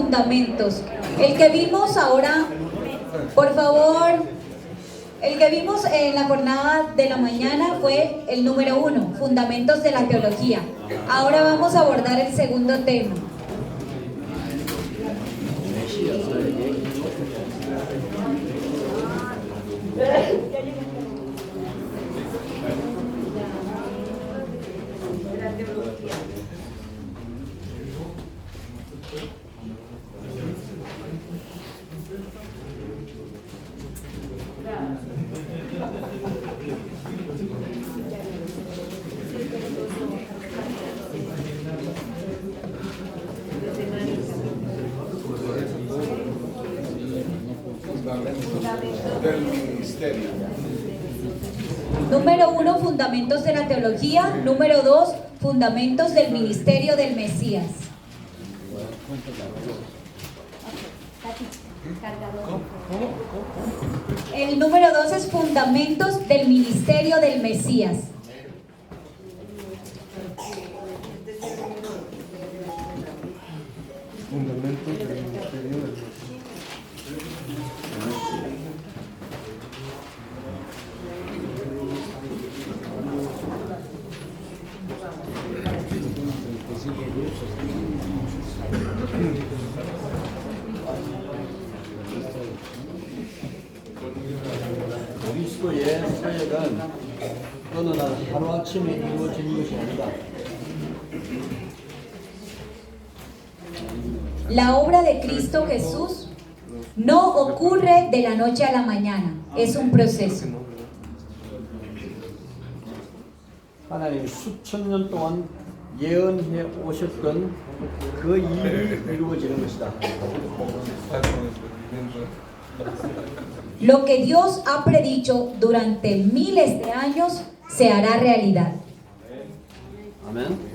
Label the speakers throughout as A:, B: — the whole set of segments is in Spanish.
A: fundamentos. El que vimos ahora, por favor, el que vimos en la jornada de la mañana fue el número 1, fundamentos de la teología. Ahora vamos a abordar el segundo tema.
B: Del ministerio.
A: Número 1, fundamentos de la teología. Número 2, fundamentos del ministerio del Mesías. El número 2 es fundamentos del ministerio del Mesías.
B: Fundamentos del ministerio del Mesías.
C: 그리스도의 사역은 어느 날 하루아침에 이루어지는 것이 아니다.
A: La obra de Cristo Jesús no ocurre de la noche a la mañana, es un proceso.
C: 하나님 수천 년 동안 예언해 오셨던 그 일이 이루어지는 것이다.
A: Lo que Dios ha predicho durante miles de años se hará realidad.
C: 아멘.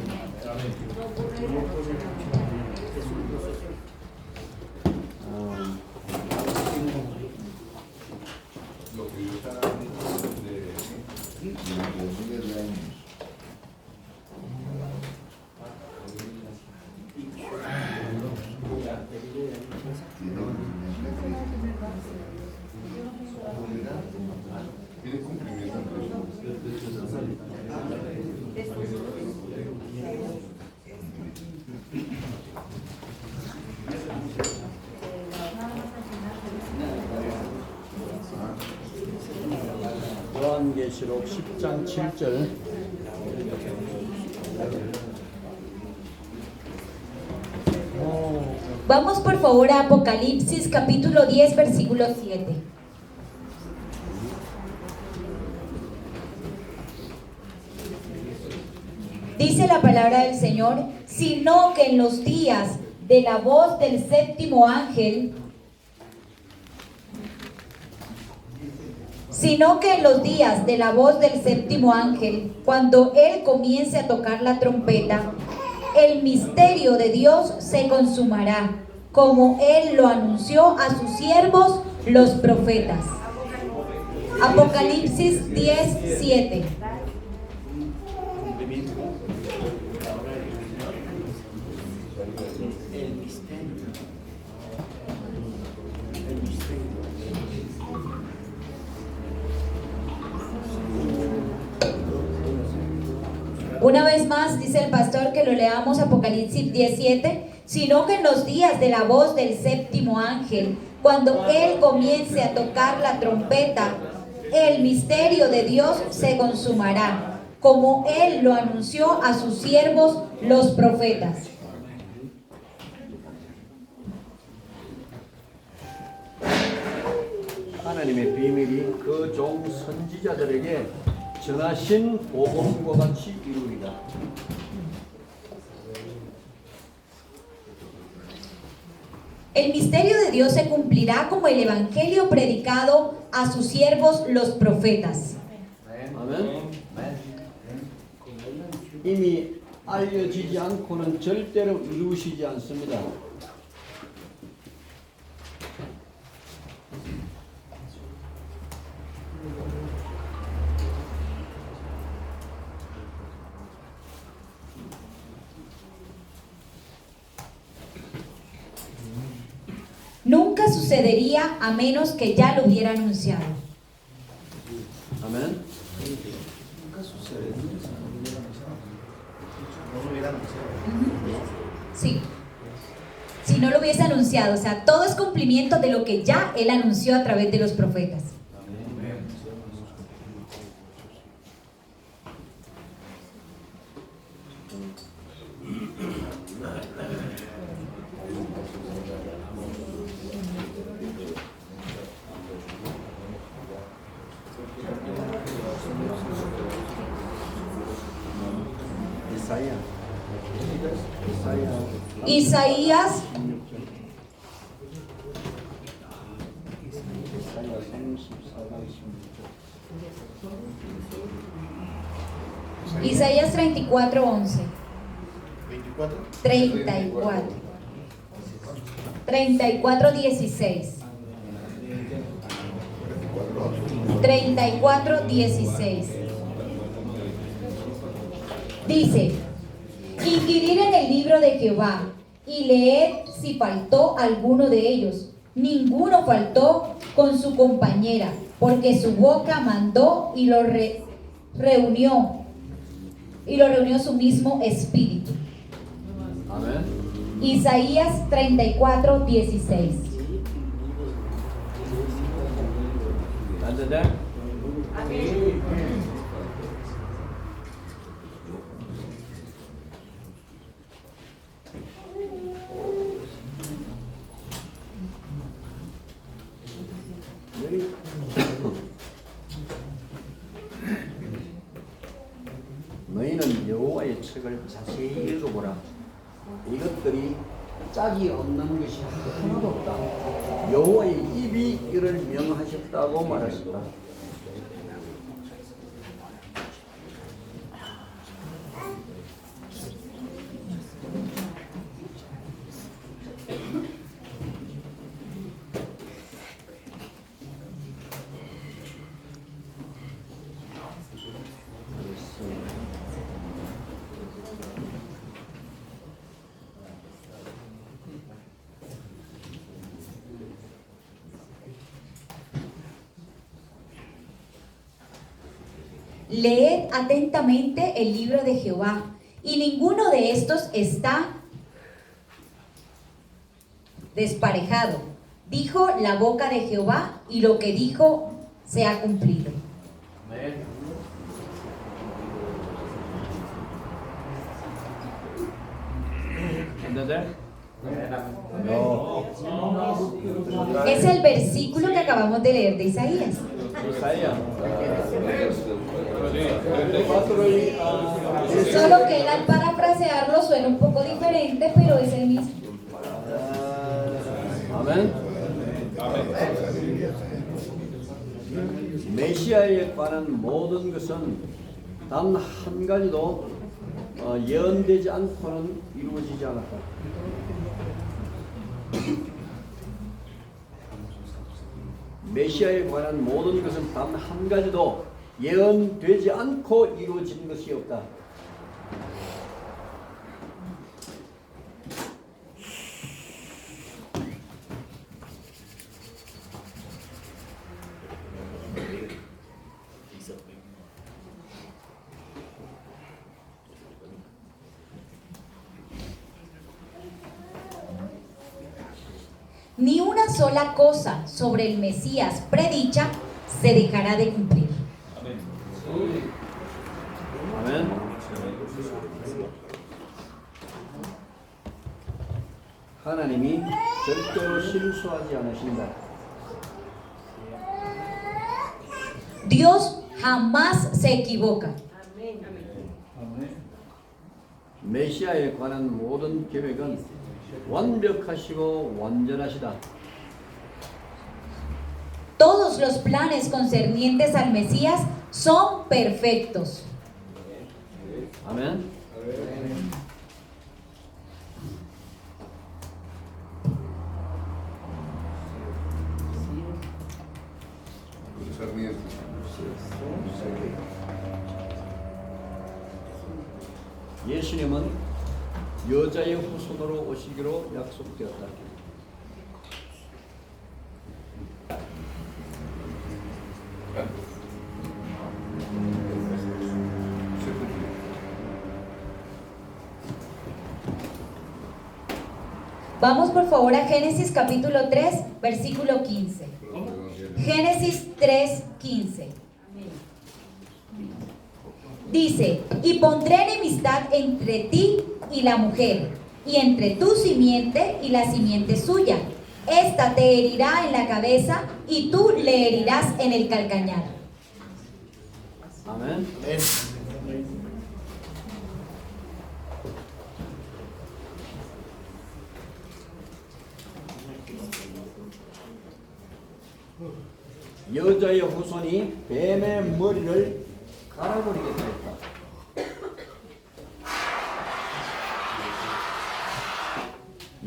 C: 요한계시록 10장 7절.
A: Vamos por favor a Apocalipsis capítulo 10 versículo 7. Dice la palabra del Señor, sino que en los días de la voz del séptimo ángel, cuando él comience a tocar la trompeta, el misterio de Dios se consumará, como él lo anunció a sus siervos los profetas. Apocalipsis 10, 7. Una vez más dice el pastor que lo leamos Apocalipsis 17, sino que en los días de la voz del séptimo ángel, cuando él comience a tocar la trompeta, el misterio de Dios se consumará, como él lo anunció a sus siervos los profetas.
C: 하나님의 비밀이 그 종 선지자들에게 전하신 복음과 같이 이루리다.
A: El misterio de Dios se cumplirá como el evangelio predicado a sus siervos los profetas.
C: 아멘. 이미 알려지지 않고는 절대로 이루어지지 않습니다.
A: sucedería a menos que ya lo hubiera anunciado.
C: 아멘.
A: Sí. Si no lo hubiese anunciado, o sea, todo es cumplimiento de lo que ya él anunció a través de los profetas. Isaías Isaías 34:11. 34. 34:16. 34:16. Dice: inquirir en el libro de Jehová y leed si faltó alguno de ellos. Ninguno faltó con su compañera, porque su boca mandó y lo reunió su mismo espíritu.
C: 아멘.
A: Isaías 34:16.
C: 앉아자. 너희는 여호와의 책을 자세히 읽어보라. 이것들이 짝이 없는 것이 하나도 없다. 여호와의 입이 이를 명하셨다고 말하셨다.
A: Leed atentamente el libro de Jehová, y ninguno de estos está desparejado. Dijo la boca de Jehová, y lo que dijo se ha cumplido. Es el versículo que acabamos de leer de Isaías. Solo que él al parafrasearlo suena un poco diferente, pero es el mismo.
C: 아멘. 메시아에 관한 모든 것은 단 한 가지도 예언되지 않고는 이루어지지 않았다. 메시아에 관한 모든 것은 단 한 가지도 예언되지 않고 이루어진 것이 없다.
A: Ni una sola cosa sobre el Mesías predicha se dejará de cumplir.
C: 아멘. 하나님이 절대로 실수하지 않으신다.
A: Dios jamás se equivoca.
C: 메시아에 관한 모든 계획은 완벽하시고 완전하시다.
A: Todos los planes concernientes al Mesías son perfectos.
C: 아멘. 예수님은 여자의 후손으로 오시기로 약속되었다.
A: Vamos por favor a Génesis capítulo 3, versículo 15. Génesis 3, 15. Dice, y pondré enemistad entre ti y la mujer, y entre tu simiente y la simiente suya. Esta te herirá en la cabeza, y tú le herirás en el calcañar.
C: 아멘. 여자의 후손이 뱀의 머리를 갈아버리겠다 했다.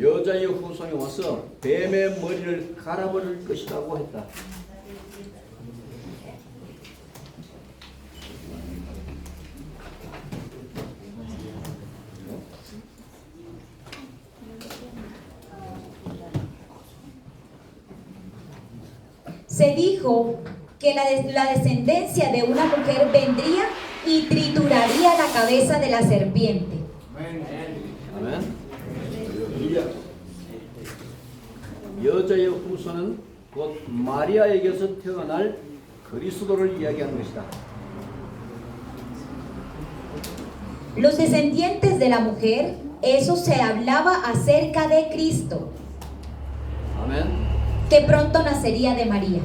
C: 여자의 후손이 와서 뱀의 머리를 갈아버릴 것이라고 했다.
A: Se dijo que la descendencia de una mujer vendría y trituraría la cabeza de la serpiente.
C: 아멘. 여자의 후손은 곧 마리아에게서 태어날 그리스도를 이야기하는 것이다.
A: Los descendientes de la mujer, eso se hablaba acerca de Cristo,
C: 아멘.
A: que pronto nacería de María.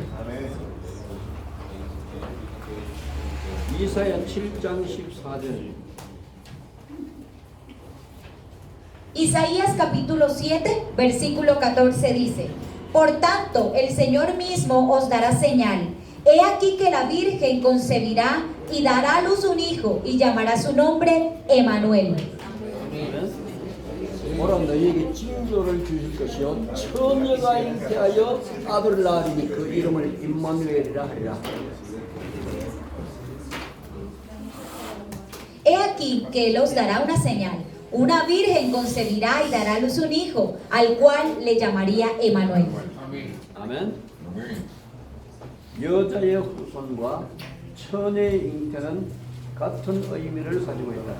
C: 이사야 7장 14절.
A: Isaías capítulo 7, versículo 14 dice, por tanto, el Señor mismo os dará señal. He aquí que la Virgen concebirá y dará a luz un hijo y llamará su nombre Emanuel.
C: 보라 너희에게 징조를 주실 것이요 처녀가 잉태하여 아들을 낳으리니 그 이름을 임마누엘이라 하리라.
A: He aquí que él os dará una señal. Una virgen concebirá y dará a luz un hijo, al cual le llamaría Emanuel.
C: 아멘. 여자의 후손과 처녀의 잉태는 같은 의미를 가지고 있다.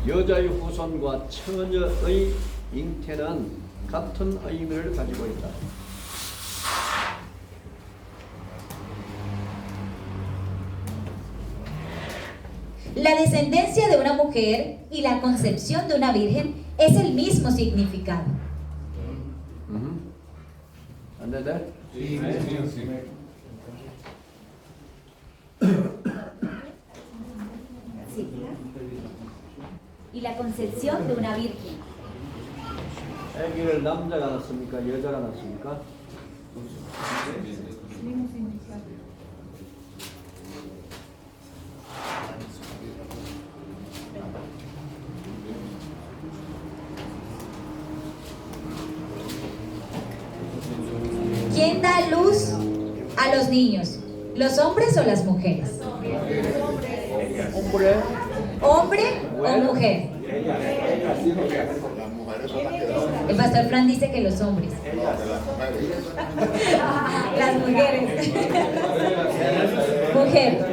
C: 여자의 후손과 처녀의 잉태는 같은 의미를 가지고 있다.
A: La descendencia de una mujer y la concepción de una virgen es el mismo significado.
C: 안 돼?
B: Sí, sí.
A: Sí. Y la concepción de una virgen.
C: 아기를 남자가 낳습니까? 여자가 낳습니까?
A: ¿Quién da luz a los niños? ¿Los hombres o las mujeres?
C: hombre,
A: ¿Hombre o mujer? El pastor Fran dice que los hombres. Las mujeres. Mujer.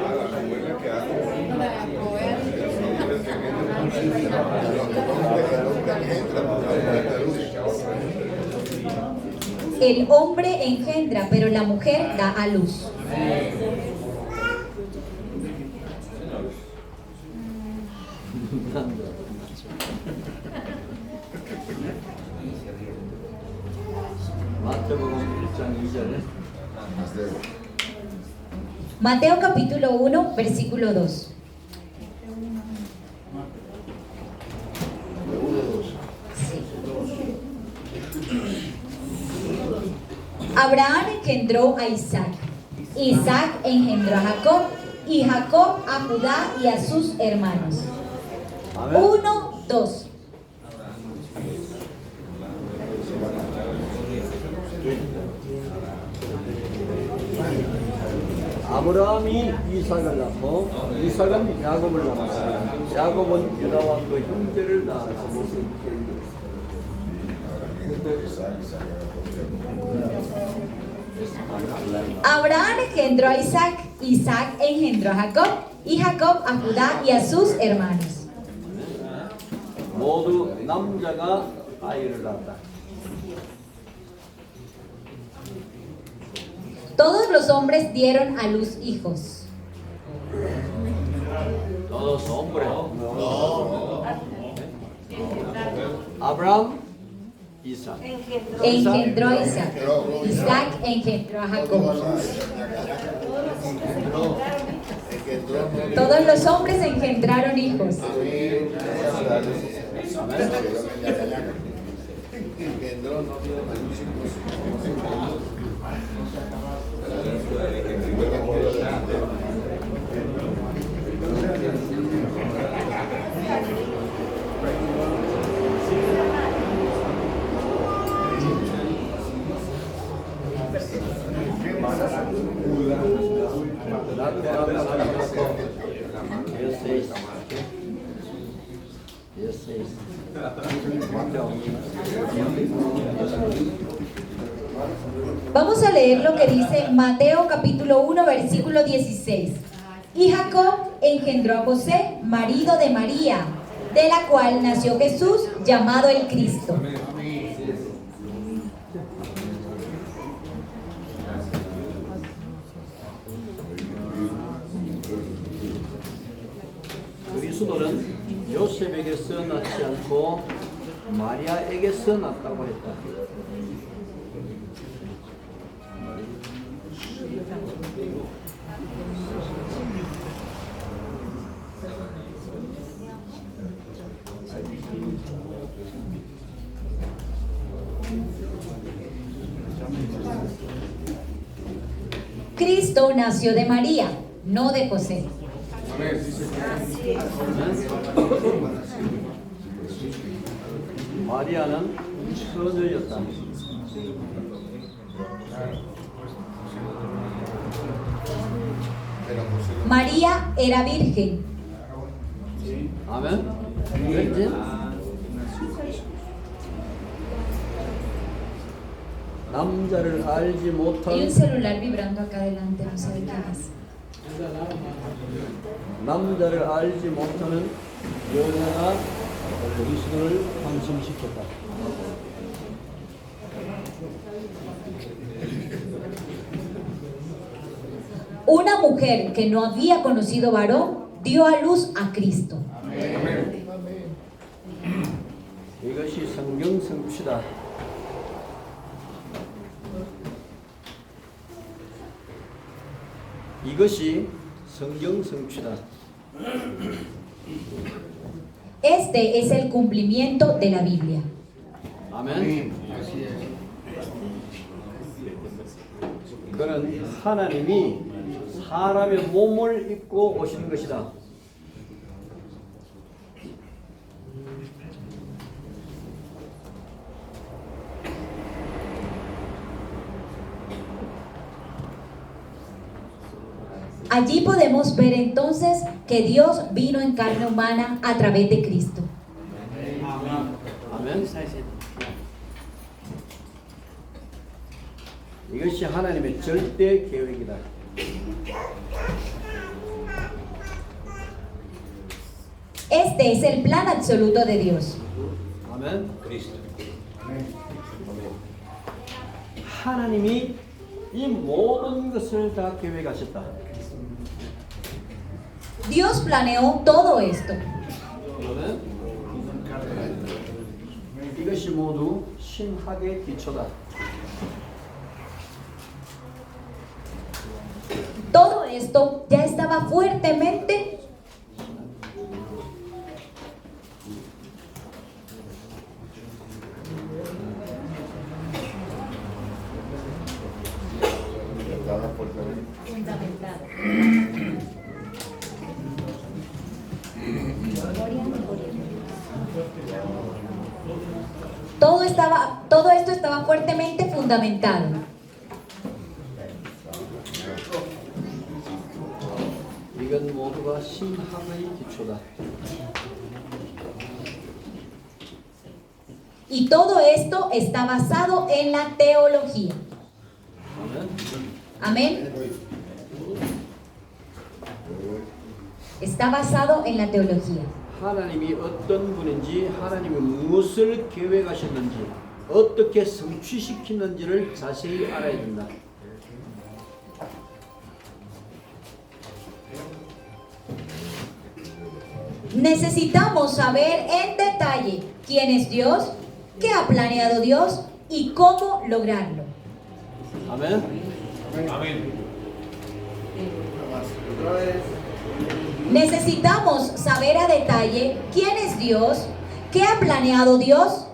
A: El hombre engendra, pero la mujer da a luz.
C: 마태복음 1장 2절.
A: Mateo capítulo 1, versículo 2. Abraham engendró a Isaac, Isaac engendró a Jacob, y Jacob a Judá y a sus hermanos.
C: 아멘.
A: 1, 2.
C: 아브라함이 이삭을 낳고 이삭은 야곱을 낳았어요. 야곱은 유다와 그 형제를 낳았어.
A: Abraham engendró a Isaac, Isaac engendró a Jacob, y Jacob a Judá y a sus hermanos.
C: 모두 남자가 아이를 낳았다.
A: Todos los hombres dieron a luz hijos.
C: Todos hombres. Abraham, Isaac.
A: Engendró a Isaac. Isaac engendró a Jacob. Todos los hombres engendraron hijos. Vamos a leer lo que dice Mateo capítulo 1 versículo 16. Y Jacob engendró a José, marido de María, de la cual nació Jesús, llamado el Cristo.
C: 그리스도는 요셉에게서 낳지 않고 마리아에게서 낳았다고 했다.
A: Cristo nació de María, no de José.
C: 마리아는 처녀였다.
A: María era virgen.
C: 아멘. 그렇지? 남자를 알지
A: Hay un
C: 못한
A: celular vibrando acá adelante, no sé de qué es.
C: 남자를 알지 못하는 여자가 그리스도를 환심시켰다.
A: Una mujer que no había conocido varón dio a luz a Cristo.
C: 이것이 성경 성취다. 이것이 성경 성취다.
A: Este es el cumplimiento de la Biblia.
C: 아멘. 그는 하나님이 사람의 몸을 입고 오시는 것이다.
A: Allí podemos ver entonces que Dios vino en carne humana a través de Cristo.
C: 아멘. 이것이 하나님의 절대 계획이다.
A: Este es el plan absoluto de Dios.
C: 아멘. 하나님이 이 모든 것을 다 계획하셨다.
A: Dios planeó todo esto.
C: 아멘. 이것이 모두 신학의 기초다.
A: Todo esto ya estaba fuertemente fundamentado. Todo esto estaba fuertemente fundamentado.
C: 이건 모두가 신학의 기초다.
A: Y todo esto está basado en la teología.
C: 아멘.
A: Amén. está basado en la teología.
C: 하나님이 어떤 분인지, 하나님이 무엇을 계획하셨는지, 어떻게 성취시키는지를 자세히 알아야 된다.
A: Necesitamos saber en detalle quién es Dios, qué ha planeado Dios y cómo lograrlo.
C: 아멘.
A: Necesitamos saber a detalle quién es Dios, qué ha planeado Dios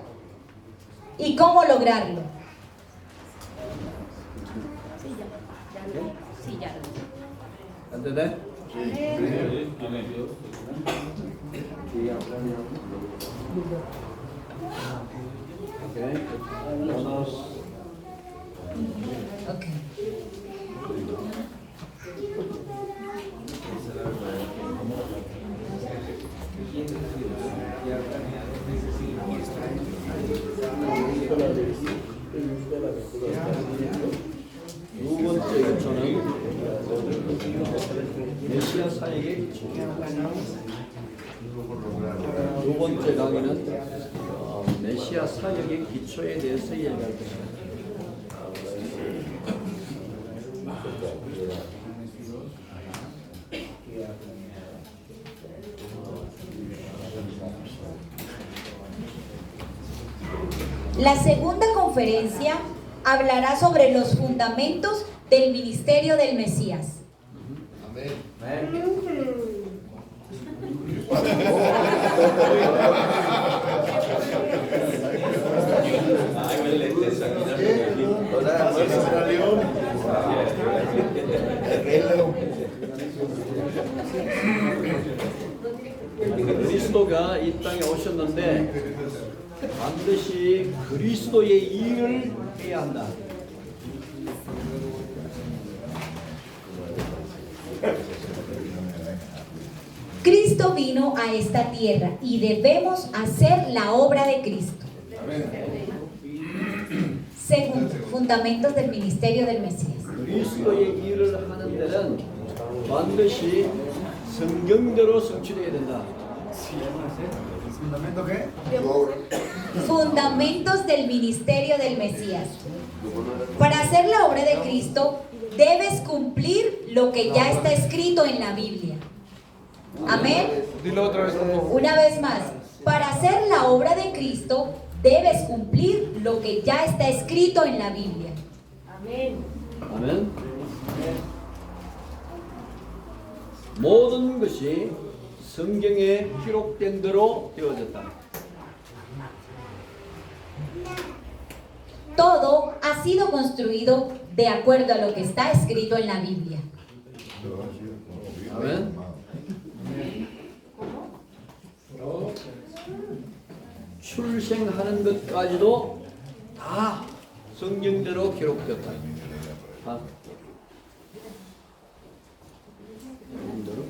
A: y cómo lograrlo.
C: 안 되네? 오케이.
A: Okay.
C: 두 번째 기초는 메시아 사역의 기초. 두 번째 강의는 메시아 사역의 기초에 대해서 이야기할 것입니다.
A: La segunda conferencia hablará sobre los fundamentos del ministerio del Mesías.
C: 그리스도가 이 땅에 오셨는데 반드시 그리스도의 일을 해야 한다.
A: Cristo vino a esta tierra y debemos hacer la obra de Cristo. Segundo, fundamentos del ministerio del Mesías.
C: 그리스도의 일을 하는 데는 반드시 성경대로 성취되어야 된다.
B: ¿Fundamento qué?
A: Fundamentos del ministerio del Mesías. Para hacer la obra de Cristo, debes cumplir lo que ya está escrito en la Biblia. Amén.
B: Dilo otra vez, por favor.
A: Una vez más, para hacer la obra de Cristo, debes cumplir lo que ya está escrito en la Biblia.
C: 아멘. 모든 것이 성경에 기록된 대로 되어졌다.
A: Todo ha sido construido de acuerdo a lo que está escrito en la Biblia.
C: 아멘. 출생하는 것까지도 다 성경대로 기록되었다. 다. 성경대로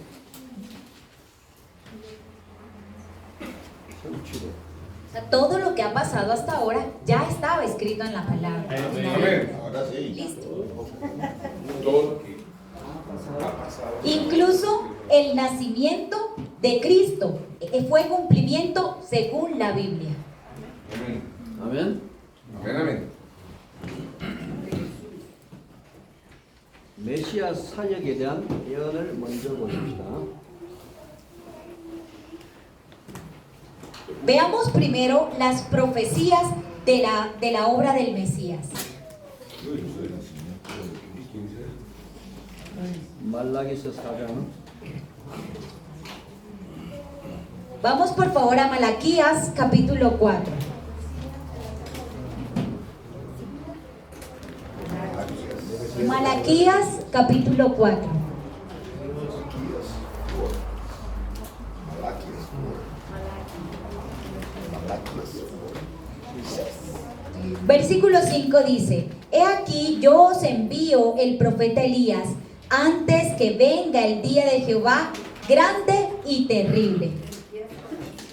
C: 성취로.
A: O sea, todo lo que ha pasado hasta ahora ya estaba escrito en la palabra.
B: Amén. Ahora sí.
A: Listo.
B: Todo lo que ha pasado.
A: Incluso el nacimiento de Cristo fue cumplimiento según la Biblia.
B: Amén.
C: 아멘.
B: Amén, amén.
C: 메시아 사역에 대한 예언을 먼저 보십시다.
A: Veamos primero las profecías de la obra del Mesías.
C: 말라기서 4장
A: Vamos por favor a Malaquías capítulo 4. Malaquías capítulo 4. Versículo 5 dice: He aquí yo os envío el profeta Elías antes que venga el día de Jehová grande y terrible.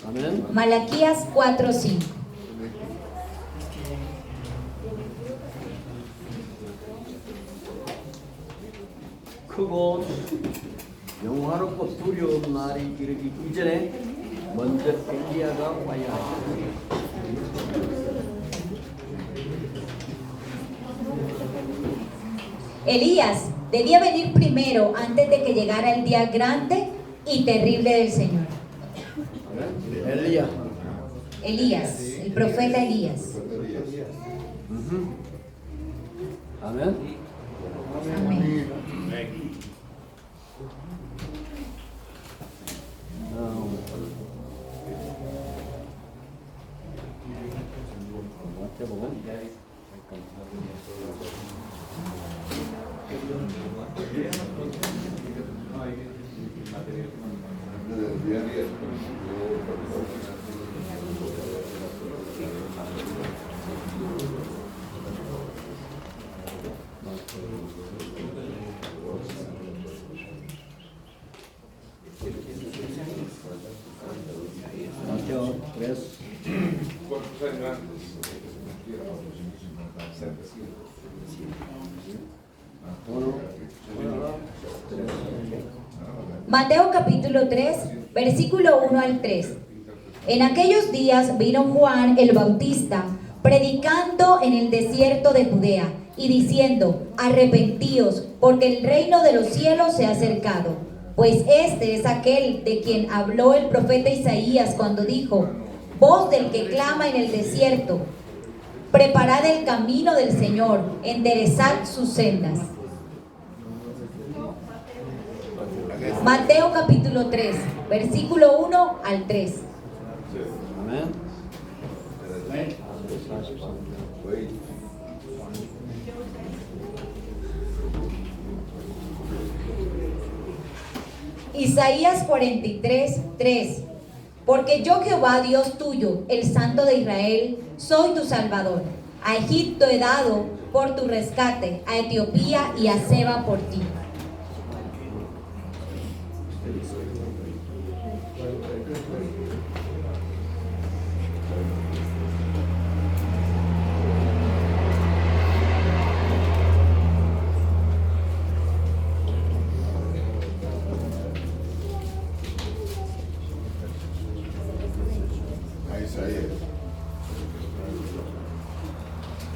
C: 아멘.
A: Malaquías 4:5.
C: 크고 영화롭고 두려운 날이 이르기 이전에 먼저 엘리야가 와야 하시다.
A: Elías debía venir primero antes de que llegara el día grande y terrible del Señor.
C: 엘리야.
A: Elías, el profeta Elías.
C: 아멘.
A: Amén.
C: Mateo 3.
B: ¿Cuántos años antes? 700.
A: Mateo capítulo 3, versículo 1 al 3. En aquellos días vino Juan el Bautista, predicando en el desierto de Judea, y diciendo: arrepentíos, porque el reino de los cielos se ha acercado. Pues este es aquel de quien habló el profeta Isaías cuando dijo: voz del que clama en el desierto, preparad el camino del Señor, enderezad sus sendas. Mateo capítulo 3, versículo 1 al 3.
C: 아멘.
A: Isaías 43, 3. Porque yo, Jehová Dios tuyo, el Santo de Israel, soy tu Salvador. A Egipto he dado por tu rescate, a Etiopía y a Seba por ti.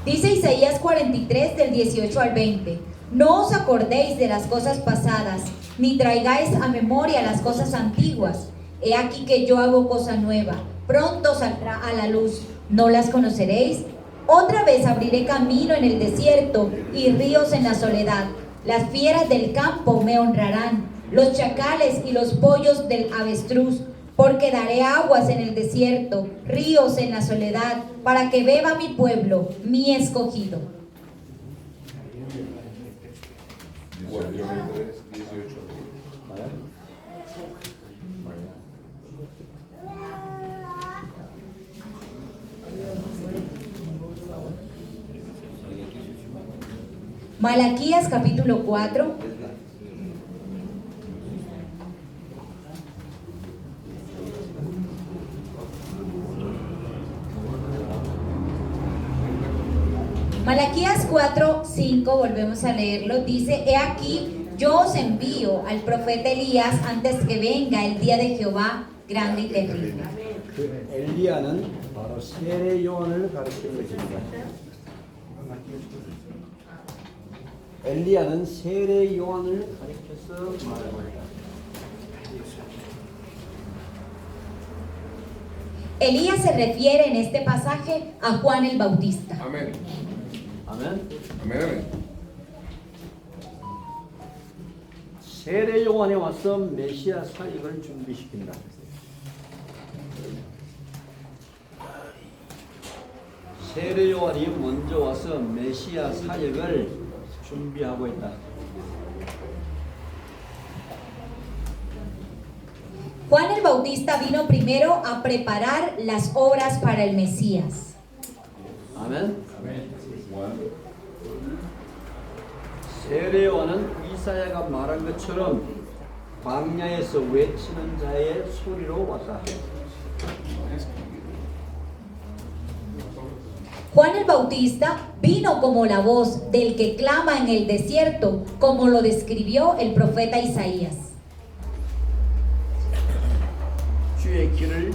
A: Dice Isaías 43 del 18 al 20: no os acordéis de las cosas pasadas, ni traigáis a memoria las cosas antiguas. He aquí que yo hago cosa nueva, pronto saldrá a la luz. ¿No las conoceréis? Otra vez abriré camino en el desierto y ríos en la soledad. Las fieras del campo me honrarán, los chacales y los pollos del avestruz. Porque daré aguas en el desierto, ríos en la soledad, para que beba mi pueblo, mi escogido.
B: Bueno, yo 23, 18.
A: Malaquías capítulo 4. Malaquías 4, 5, volvemos a leerlo, dice: he aquí, yo os envío al profeta Elías antes que venga el día de Jehová grande y terrible.
C: 그 엘리야는 바로 세례 요한을 가리키는 것입니다. 엘리야는 세례 요한을 가리켜서 말합니다.
A: Elías se refiere en este pasaje a Juan el Bautista.
B: Amén.
C: 아멘.
B: Amén, amén.
C: 세례 요한이 와서 메시아 사역을 준비시킨다. 세례 요한이 먼저 와서 메시아 사역을 준비하고 있다.
A: Juan el Bautista vino primero a preparar las obras para el Mesías.
C: 아멘. 세례 요한은 이사야가 말한 것처럼 광야에서 외치는 자의 소리로 왔다.
A: Juan el Bautista vino como la voz del que clama en el desierto, como lo describió el profeta Isaías.
C: 여호와의 길을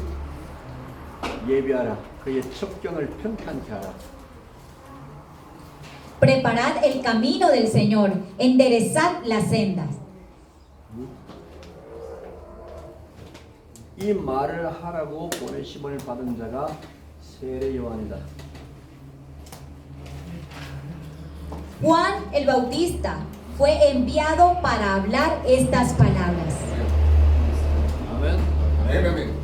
C: 예비하라. 그의 첩경을 평탄케 하라.
A: Preparad el camino del Señor, enderezad las sendas.
C: 이 말을 하라고 보내심을 받은 자가 세례 요한이다.
A: Juan el Bautista fue enviado para hablar estas palabras.
C: 아멘.
B: 아멘.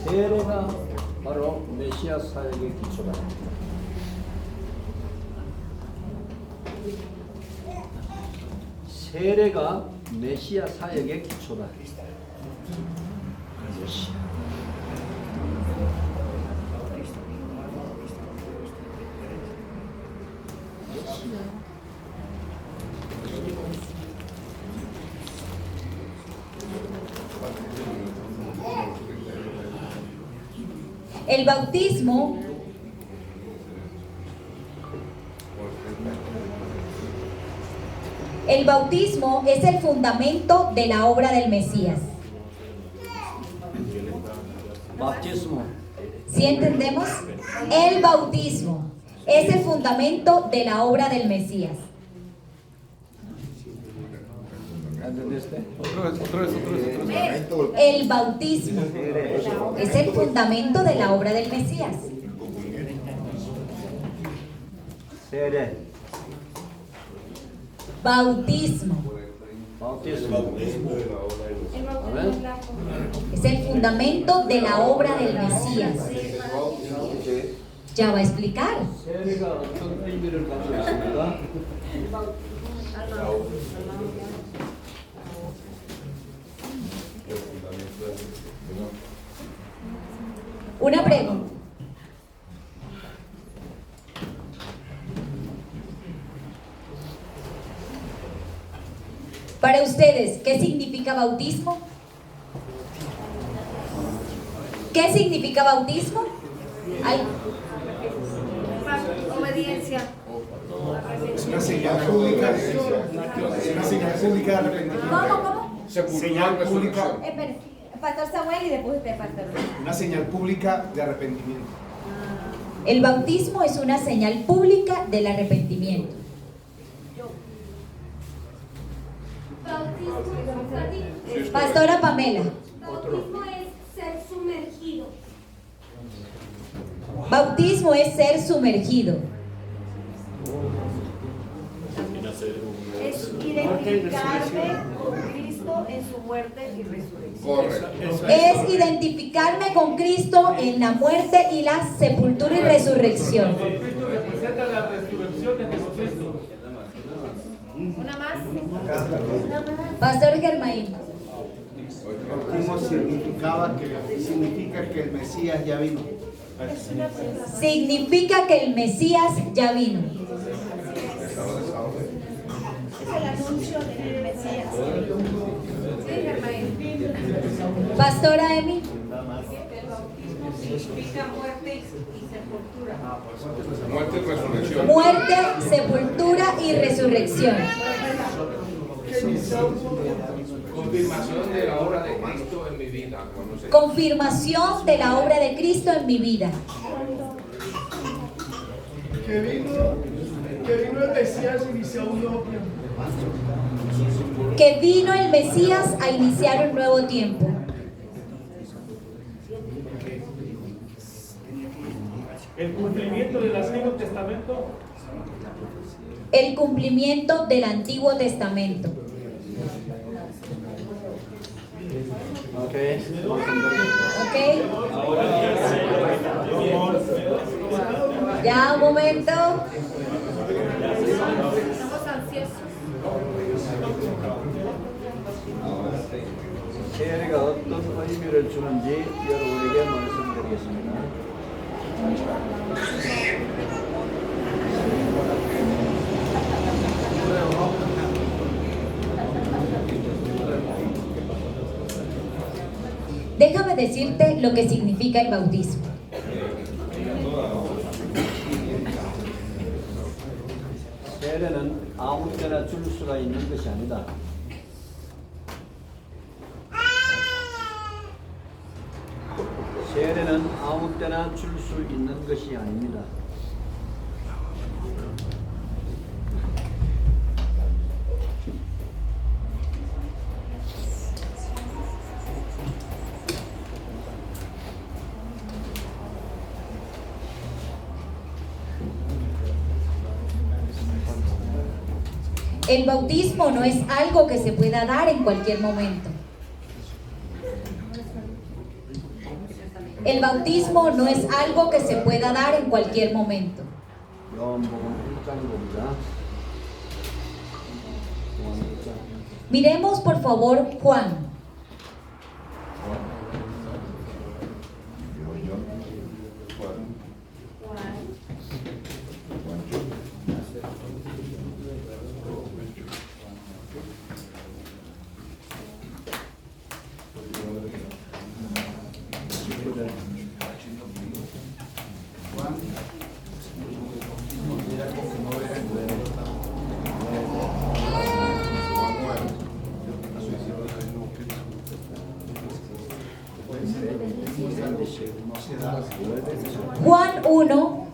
C: 세례가 바로 메시아 사역의 기초다. 세례가 메시아 사역의 기초다. 메시아.
A: El bautismo es el fundamento de la obra del Mesías.
C: Bautismo.
A: ¿Sí entendemos? El bautismo es el fundamento de la obra del Mesías.
C: ¿Entendiste?
B: Otra vez.
A: El bautismo es el fundamento de la obra del Mesías.
C: 세례.
A: Bautismo
C: Bautismo. 아멘.
A: es el fundamento de la obra del Mesías. Ya va a explicar.
C: 세례가 어떤 의미를 가지고 있습니까?
A: Una pregunta. Para ustedes, ¿qué significa bautismo? ¿Qué significa bautismo?
D: Obediencia.
E: Es una señal pública. Es una señal pública de arrepentimiento.
A: ¿Cómo?
E: Señal pública.
D: Espera, Pastor Samuel y después usted, Pastor.
E: Una señal pública de arrepentimiento.
A: El bautismo es una señal pública del arrepentimiento. Pastora Pamela.
F: Bautismo es ser sumergido.
A: Bautismo es ser sumergido.
D: Es identificarme con Cristo en su muerte y resurrección.
B: Correcto.
A: Es identificarme con Cristo en la muerte y la sepultura y resurrección.
G: Cristo representa la resurrección de Jesucristo.
D: Una más.
A: Pastor Germain.
E: Bautismo significa que el Mesías ya vino.
A: Significa que el Mesías ya vino.
D: Es el anuncio del Mesías. Sí, Germain.
A: Pastora Emi.
D: Significa muerte y sepultura.
B: Muerte y resurrección.
A: Muerte, sepultura y resurrección.
B: Confirmación de la obra de Cristo en mi vida.
A: Confirmación de la obra de Cristo en mi vida.
G: Que vino el Mesías y inició un nuevo tiempo.
A: Que vino el Mesías a iniciar un nuevo tiempo.
G: El cumplimiento del Antiguo Testamento.
A: El cumplimiento del Antiguo Testamento.
C: Ok.
A: ¿Ok? Ya, un momento.
D: Estamos ansiosos.
C: 세례가 어떤 의미를 주는지 여러분에게 말씀드리겠습니다.
A: Déjame decirte lo que significa el bautismo.
C: 세례는 아무 때나 줄 수가 있는 것이 아니다. 세례는 아무 때나 줄 수 있는 것이 아닙니다.
A: El bautismo no es algo que se pueda dar en cualquier momento. El bautismo no es algo que se pueda dar en cualquier momento.
C: 요한복음 1장입니다.
A: Miremos por favor Juan. Juan 1,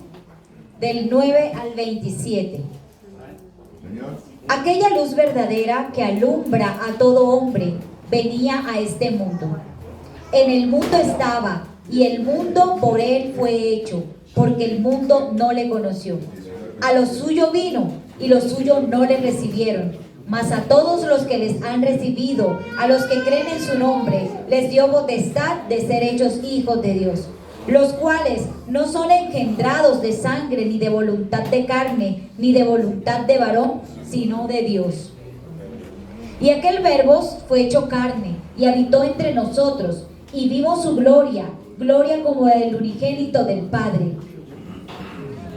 A: del 9 al 27. Aquella luz verdadera que alumbra a todo hombre venía a este mundo. En el mundo estaba, y el mundo por él fue hecho, porque el mundo no le conoció. A lo suyo vino, y los suyos no le recibieron. Mas a todos los que les han recibido, a los que creen en su nombre, les dio potestad de ser hechos hijos de Dios, los cuales no son engendrados de sangre, ni de voluntad de carne, ni de voluntad de varón, sino de Dios. Y aquel Verbo fue hecho carne, y habitó entre nosotros, y vimos su gloria, gloria como del unigénito del Padre,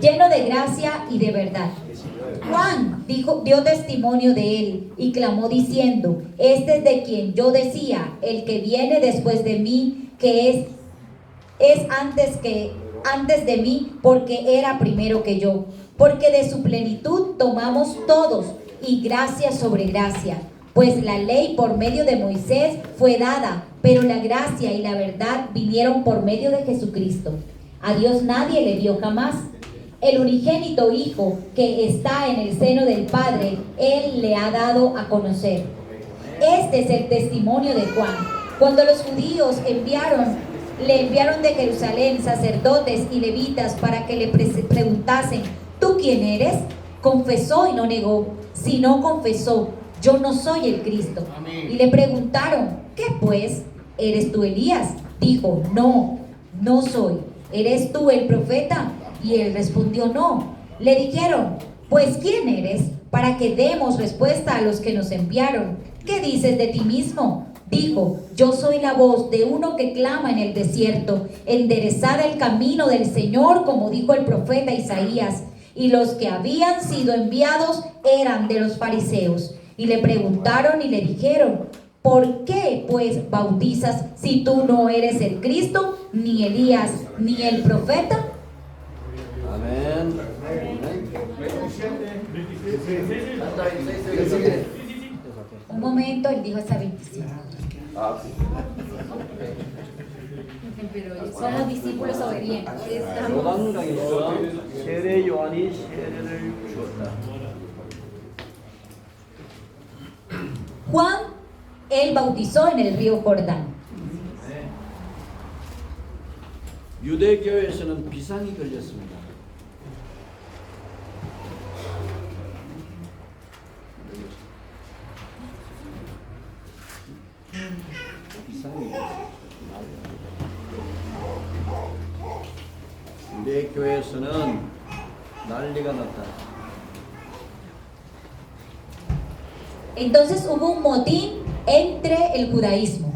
A: lleno de gracia y de verdad. Juan dio testimonio de él y clamó diciendo: este es de quien yo decía, el que viene después de mí, que es antes de mí, porque era primero que yo. Porque de su plenitud tomamos todos, y gracia sobre gracia. Pues la ley por medio de Moisés fue dada, pero la gracia y la verdad vinieron por medio de Jesucristo. A Dios nadie le vio jamás. El unigénito Hijo que está en el seno del Padre, Él le ha dado a conocer. Este es el testimonio de Juan. Cuando los judíos le enviaron de Jerusalén sacerdotes y levitas para que le preguntasen: ¿tú quién eres? Confesó y no negó, sino confesó: yo no soy el Cristo. Y le preguntaron: ¿qué pues? ¿Eres tú Elías? Dijo: no, no soy. ¿Eres tú el profeta? Y él respondió: no. Le dijeron: pues ¿quién eres? Para que demos respuesta a los que nos enviaron. ¿Qué dices de ti mismo? Dijo: yo soy la voz de uno que clama en el desierto, enderezad el camino del Señor, como dijo el profeta Isaías. Y los que habían sido enviados eran de los fariseos. Y le preguntaron y le dijeron: ¿por qué pues bautizas si tú no eres el Cristo, ni Elías, ni el profeta?
C: 아멘.
A: Un momento, él dijo esa bendición. Pero somos discípulos obedientes.
C: 요단강에서 세례 요한이 세례를 주었다.
A: Juan, él bautizó en el río Jordán.
C: 유대교회에서는 비상이 걸렸습니다. 유대교회에서는 난리가 났다.
A: Entonces hubo un motín entre el judaísmo.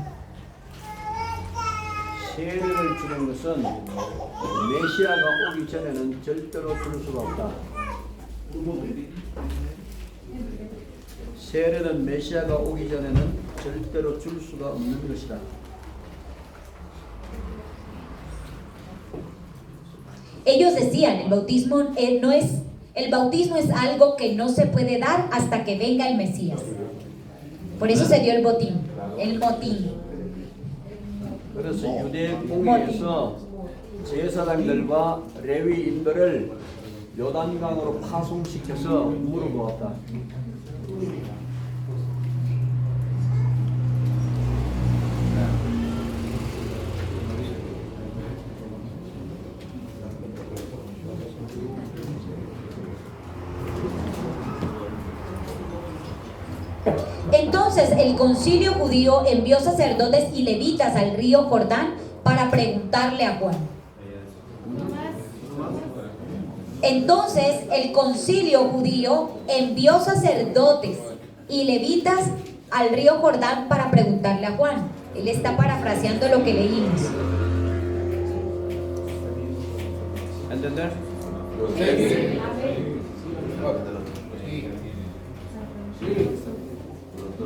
C: 세례를 주는 것은 메시아가 오기 전에는 절대로 줄 수가 없다. 세례는 메시아가 오기 전에는 절대로 줄 수가 없는 것이다.
A: Ellos decían, el bautismo es algo que no se puede dar hasta que venga el Mesías. Por eso se dio el motín.
C: 그래서 유대 공회에서 제사장들과 레위인들을 요단강으로 파송시켜서 물어보았다.
A: Entonces el concilio judío envió sacerdotes y levitas al río Jordán para preguntarle a Juan. Entonces el concilio judío envió sacerdotes y levitas al río Jordán para preguntarle a Juan. Él está parafraseando lo que leímos.
C: ¿Entender?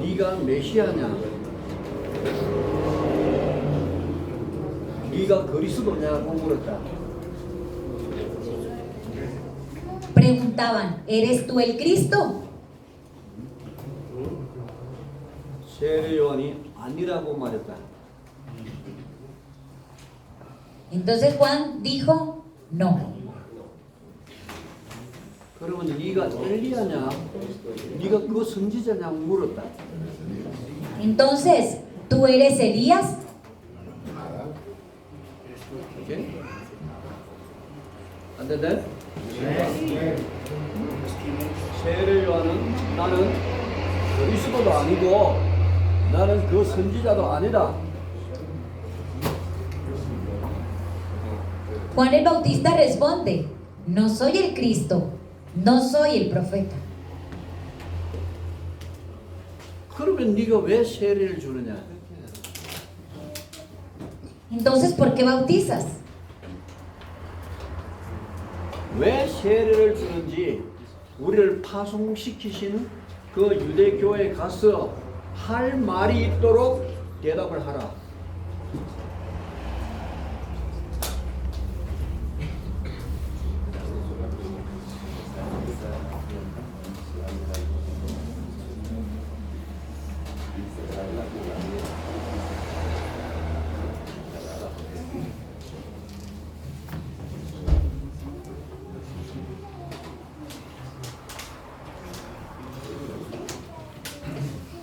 C: 네가 메시아냐? 네가 그리스도냐고 물었다.
A: Preguntaban, ¿eres tú el Cristo?
C: 세례 요한이 아니라고 말했다.
A: Entonces Juan dijo, no.
C: 그러면 네가 엘리야냐? 네가 그 선지자냐고 물었다.
A: Entonces, ¿tú eres Elías?
C: 오케이? 안 된대? 세례 요한은 나는 그리스도도 아니고 나는 그 선지자도 아니다.
A: Juan el Bautista responde, no soy el Cristo, no soy el profeta.
C: 그러면 네가 왜 세례를 주느냐?
A: Entonces, ¿por qué bautizas?
C: 왜 세례를 주는지 우리를 파송시키신 그 유대교회에 가서 할 말이 있도록 대답을 하라.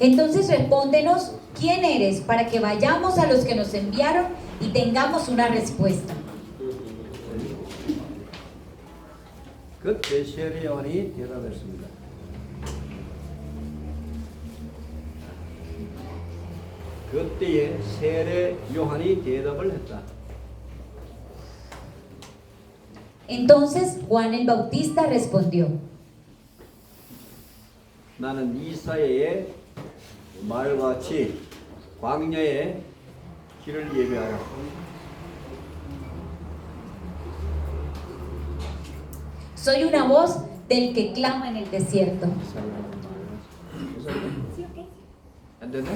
A: Entonces respóndenos, ¿quién eres? Para que vayamos a los que nos enviaron y tengamos una respuesta.
C: 그때 세례 요한이 대답했습니다. 그때에 세례 요한이 대답을 했다.
A: Entonces Juan el Bautista respondió,
C: 나는 이사야의 말과 같이 광야에 길을 예비하라.
A: soy una voz del que clama en el desierto.
C: 안 되네?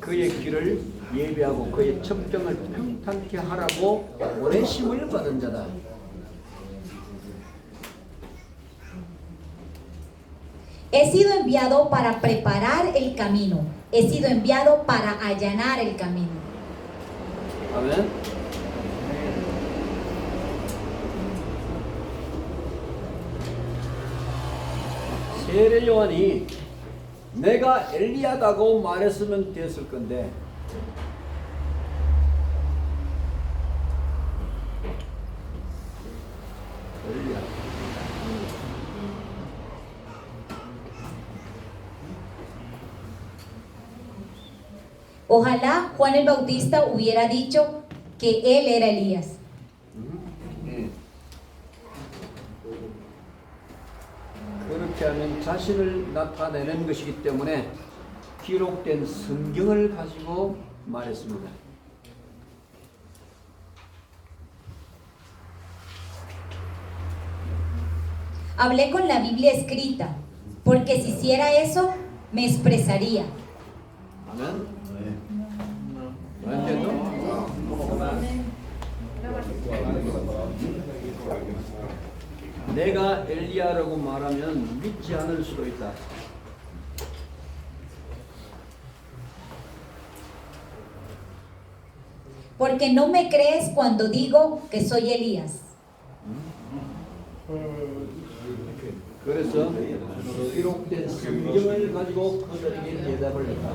C: 그의 길을 예비하고 그의 첩경을 평탄케 하라고 보내심을 받은 자다.
A: He sido enviado para preparar el camino. He sido enviado para allanar el camino.
C: 아멘. 세례 요한이 내가 엘리야다고 말했으면 됐을 건데 엘리야.
A: Ojalá Juan el Bautista hubiera dicho que él era Elías.
C: 그렇게 하면 자신을 나타내는 것이기 때문에 기록된 성경을 가지고 말했습니다.
A: Hablé con la Biblia escrita, porque si hiciera eso, me expresaría.
C: 아멘. 뭐 entiendo? 내가 엘리야라고 말하면 믿지 않을 수도 있다.
A: Porque no me crees cuando digo que soy Elías.
C: 그래서 기록된 성경을 가지고 그들에게 대답을 했다.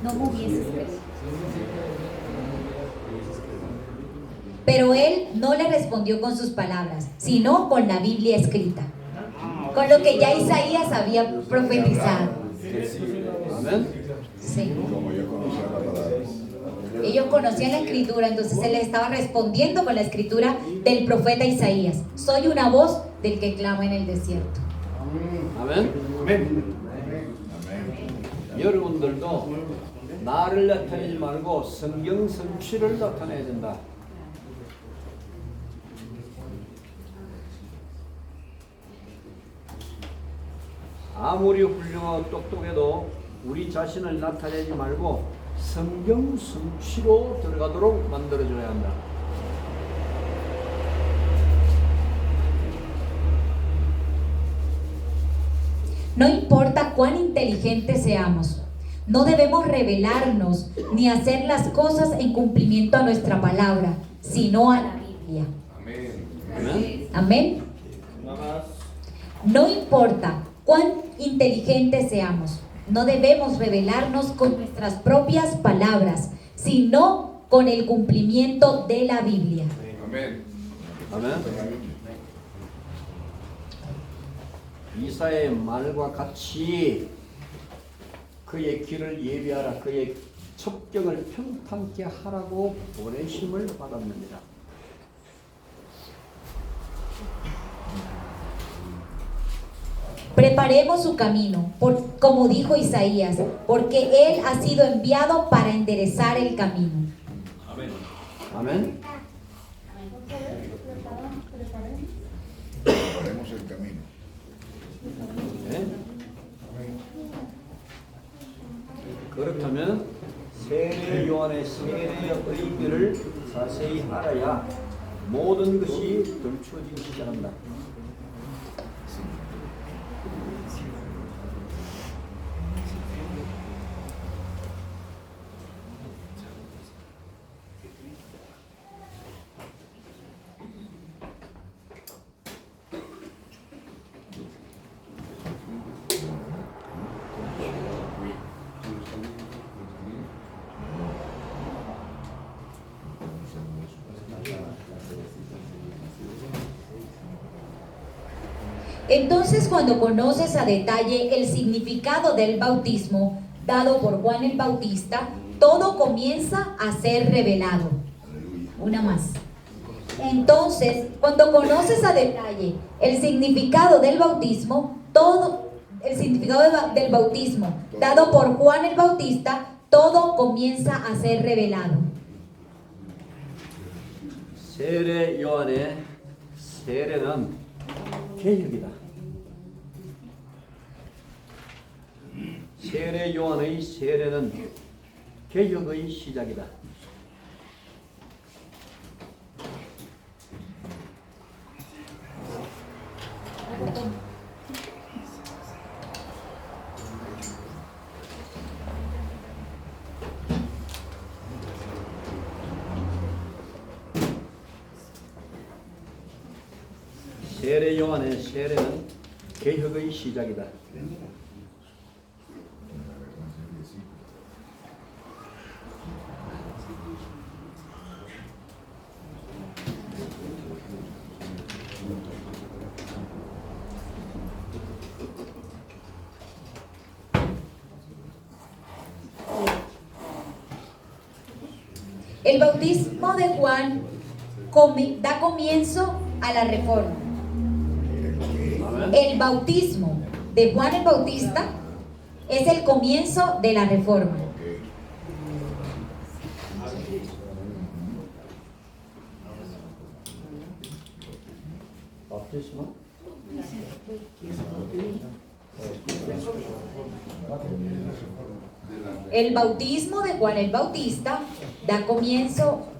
A: No me hubieses creído. Pero él no le respondió con sus palabras, sino con la Biblia escrita, con lo que ya Isaías había profetizado.
C: 아멘.
A: Sí. Ellos conocían la escritura, entonces él les estaba respondiendo con la escritura del profeta Isaías. Soy una voz del que clama en el desierto.
C: 아멘. 여러분들도 나를 나타내지 말고 성경 성취를 나타내야 된다. 아무리 훌륭하고 똑똑해도 우리 자신을 나타내지 말고 성경 성취로 들어가도록 만들어줘야 한다.
A: No importa cuán inteligentes seamos, no debemos revelarnos ni hacer las cosas en cumplimiento a nuestra palabra, sino a la Biblia.
B: Amén.
A: Amén. No importa cuán inteligentes seamos, no debemos revelarnos con nuestras propias palabras, sino con el cumplimiento de la Biblia.
B: Amén.
C: 아멘. 이사의 말과 같이 그의 길을 예비하라, 그의 첩경을 평탄케 하라고 보내심을 받았느니라.
A: Preparemos su camino, como dijo Isaías, porque él ha sido enviado para enderezar el camino.
C: 아멘.
E: Preparemos el camino.
C: 네. 그렇다면 세례 요한의 세례의 의미를 자세히 알아야 모든 것이 덜추어지기 시작한다.
A: Entonces, cuando conoces a detalle el significado del bautismo dado por Juan el Bautista, todo comienza a ser revelado. Una más. Entonces, cuando conoces a detalle el significado del bautismo, del bautismo dado por Juan el Bautista, todo comienza a ser revelado.
C: 세례 요한의 세례는 개혁이다. 세례 요한의 세례는 개혁의 시작이다. 세례 요한의 세례는 개혁의 시작이다.
A: El bautismo de Juan da comienzo a la reforma. El bautismo de Juan el Bautista es el comienzo de la reforma.
C: 바티스모?
A: El bautismo de Juan el Bautista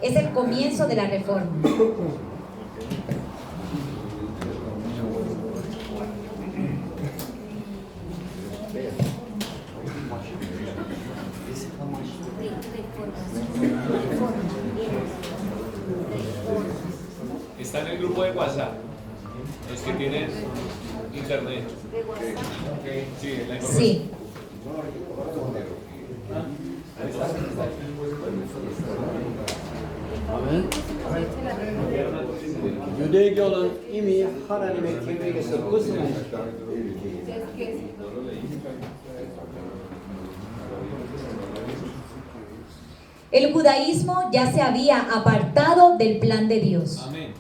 A: es el comienzo de la reforma.
H: grupo de WhatsApp. Los que tienen internet.
D: de WhatsApp.
H: Sí, la información.
A: Sí.
C: 아멘. 유대교는 이미 하나님의 계획에서 벗어난 것이다.
A: El judaísmo ya se había apartado del plan de Dios.
H: 아멘.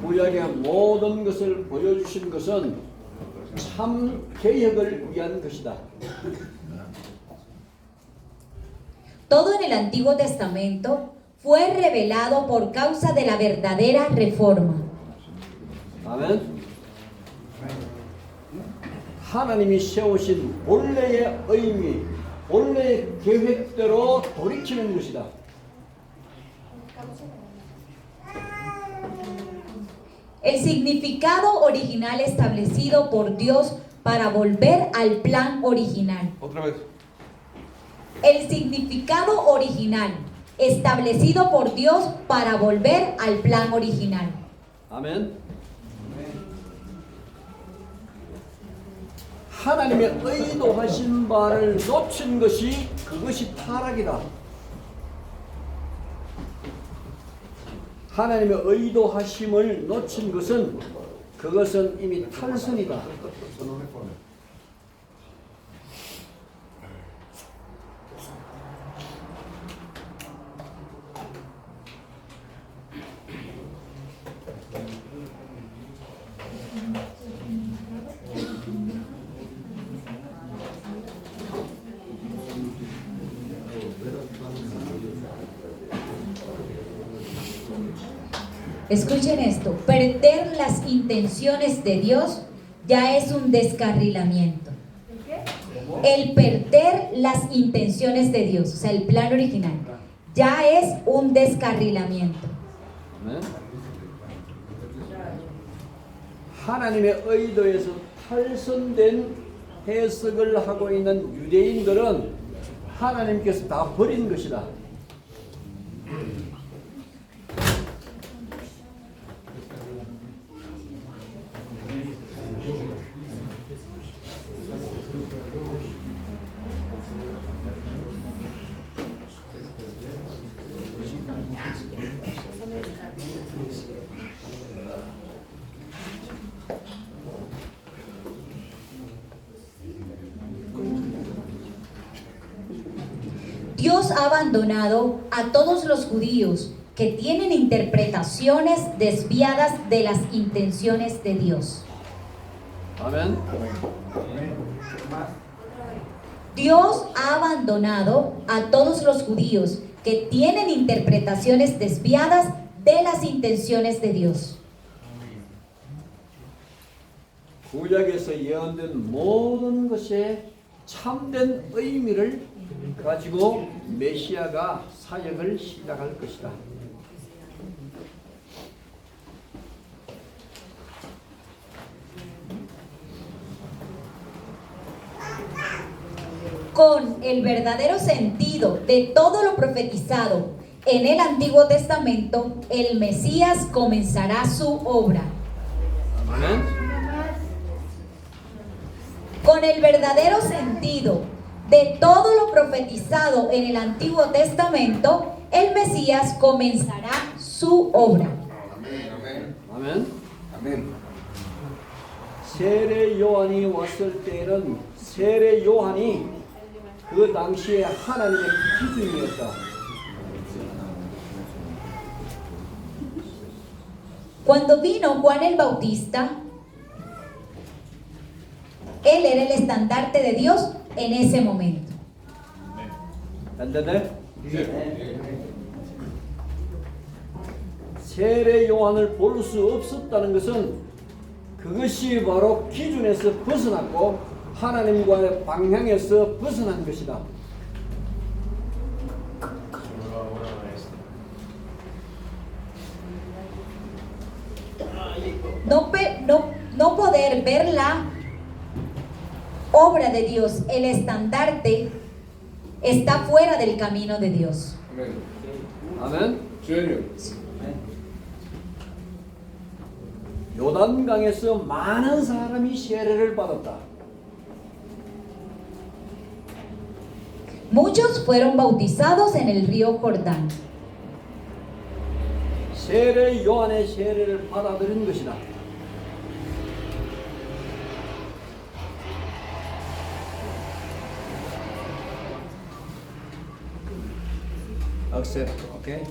C: 구약의 모든 것을 보여주신 것은 참 개혁을 위한 것이다.
A: Todo en el Antiguo Testamento fue revelado por causa de la verdadera reforma.
C: 아멘. 하나님이 세우신 본래의 의미, 본래의 계획대로 돌이키는 것이다.
A: El significado original establecido por Dios para volver al plan original.
B: Otra vez.
A: El significado original establecido por Dios para volver al plan original.
C: 아멘. 하나님의 의도하신 바를 놓친 것이 그것이 타락이다. 하나님의 의도하심을 놓친 것은 그것은 이미 탈선이다.
A: Escuchen esto, perder las intenciones de Dios ya es un descarrilamiento. El perder las intenciones de Dios, o sea, el plan original, ya es un descarrilamiento.
C: 아멘. 하나님의 의도에서 탈선된 해석을 하고 있는 유대인들은 하나님께서 다 버린 것이다.
A: Dios ha abandonado a todos los judíos que tienen interpretaciones desviadas de las intenciones de Dios.
C: 아멘.
A: Dios ha abandonado a todos los judíos que tienen interpretaciones desviadas de las intenciones de Dios.
C: 구약에서 예언된 모든 것에 참된 의미를 가지고 메시아가 사역을 시작할 것이다.
A: Con el verdadero sentido de todo lo profetizado en el Antiguo Testamento, el Mesías comenzará su obra.
C: 아멘.
A: Con el verdadero sentido de todo lo profetizado en el Antiguo Testamento, el Mesías comenzará su obra.
C: 아멘. 아멘. 세례 요한이 왔을 때는 세례 요한이 그 당시에 하나님의 기준이었다.
A: Cuando vino Juan el Bautista, él era el estandarte de Dios en ese momento.
C: ¿Entendés? 세례 요한을 볼 수 없었다는 것은 그것이 바로 기준에서 벗어났고 하나님과의 방향에서 벗어난 것이다.
A: No poder ver la obra de Dios, el estandarte, está fuera del camino de Dios.
C: 아멘.
B: 주연이요.
C: 요단강에서 많은 사람이 세례를 받았다.
A: Muchos fueron bautizados en el río Jordán.
C: 세례 요한의 세례를 받아들인 것이다. Accept, okay?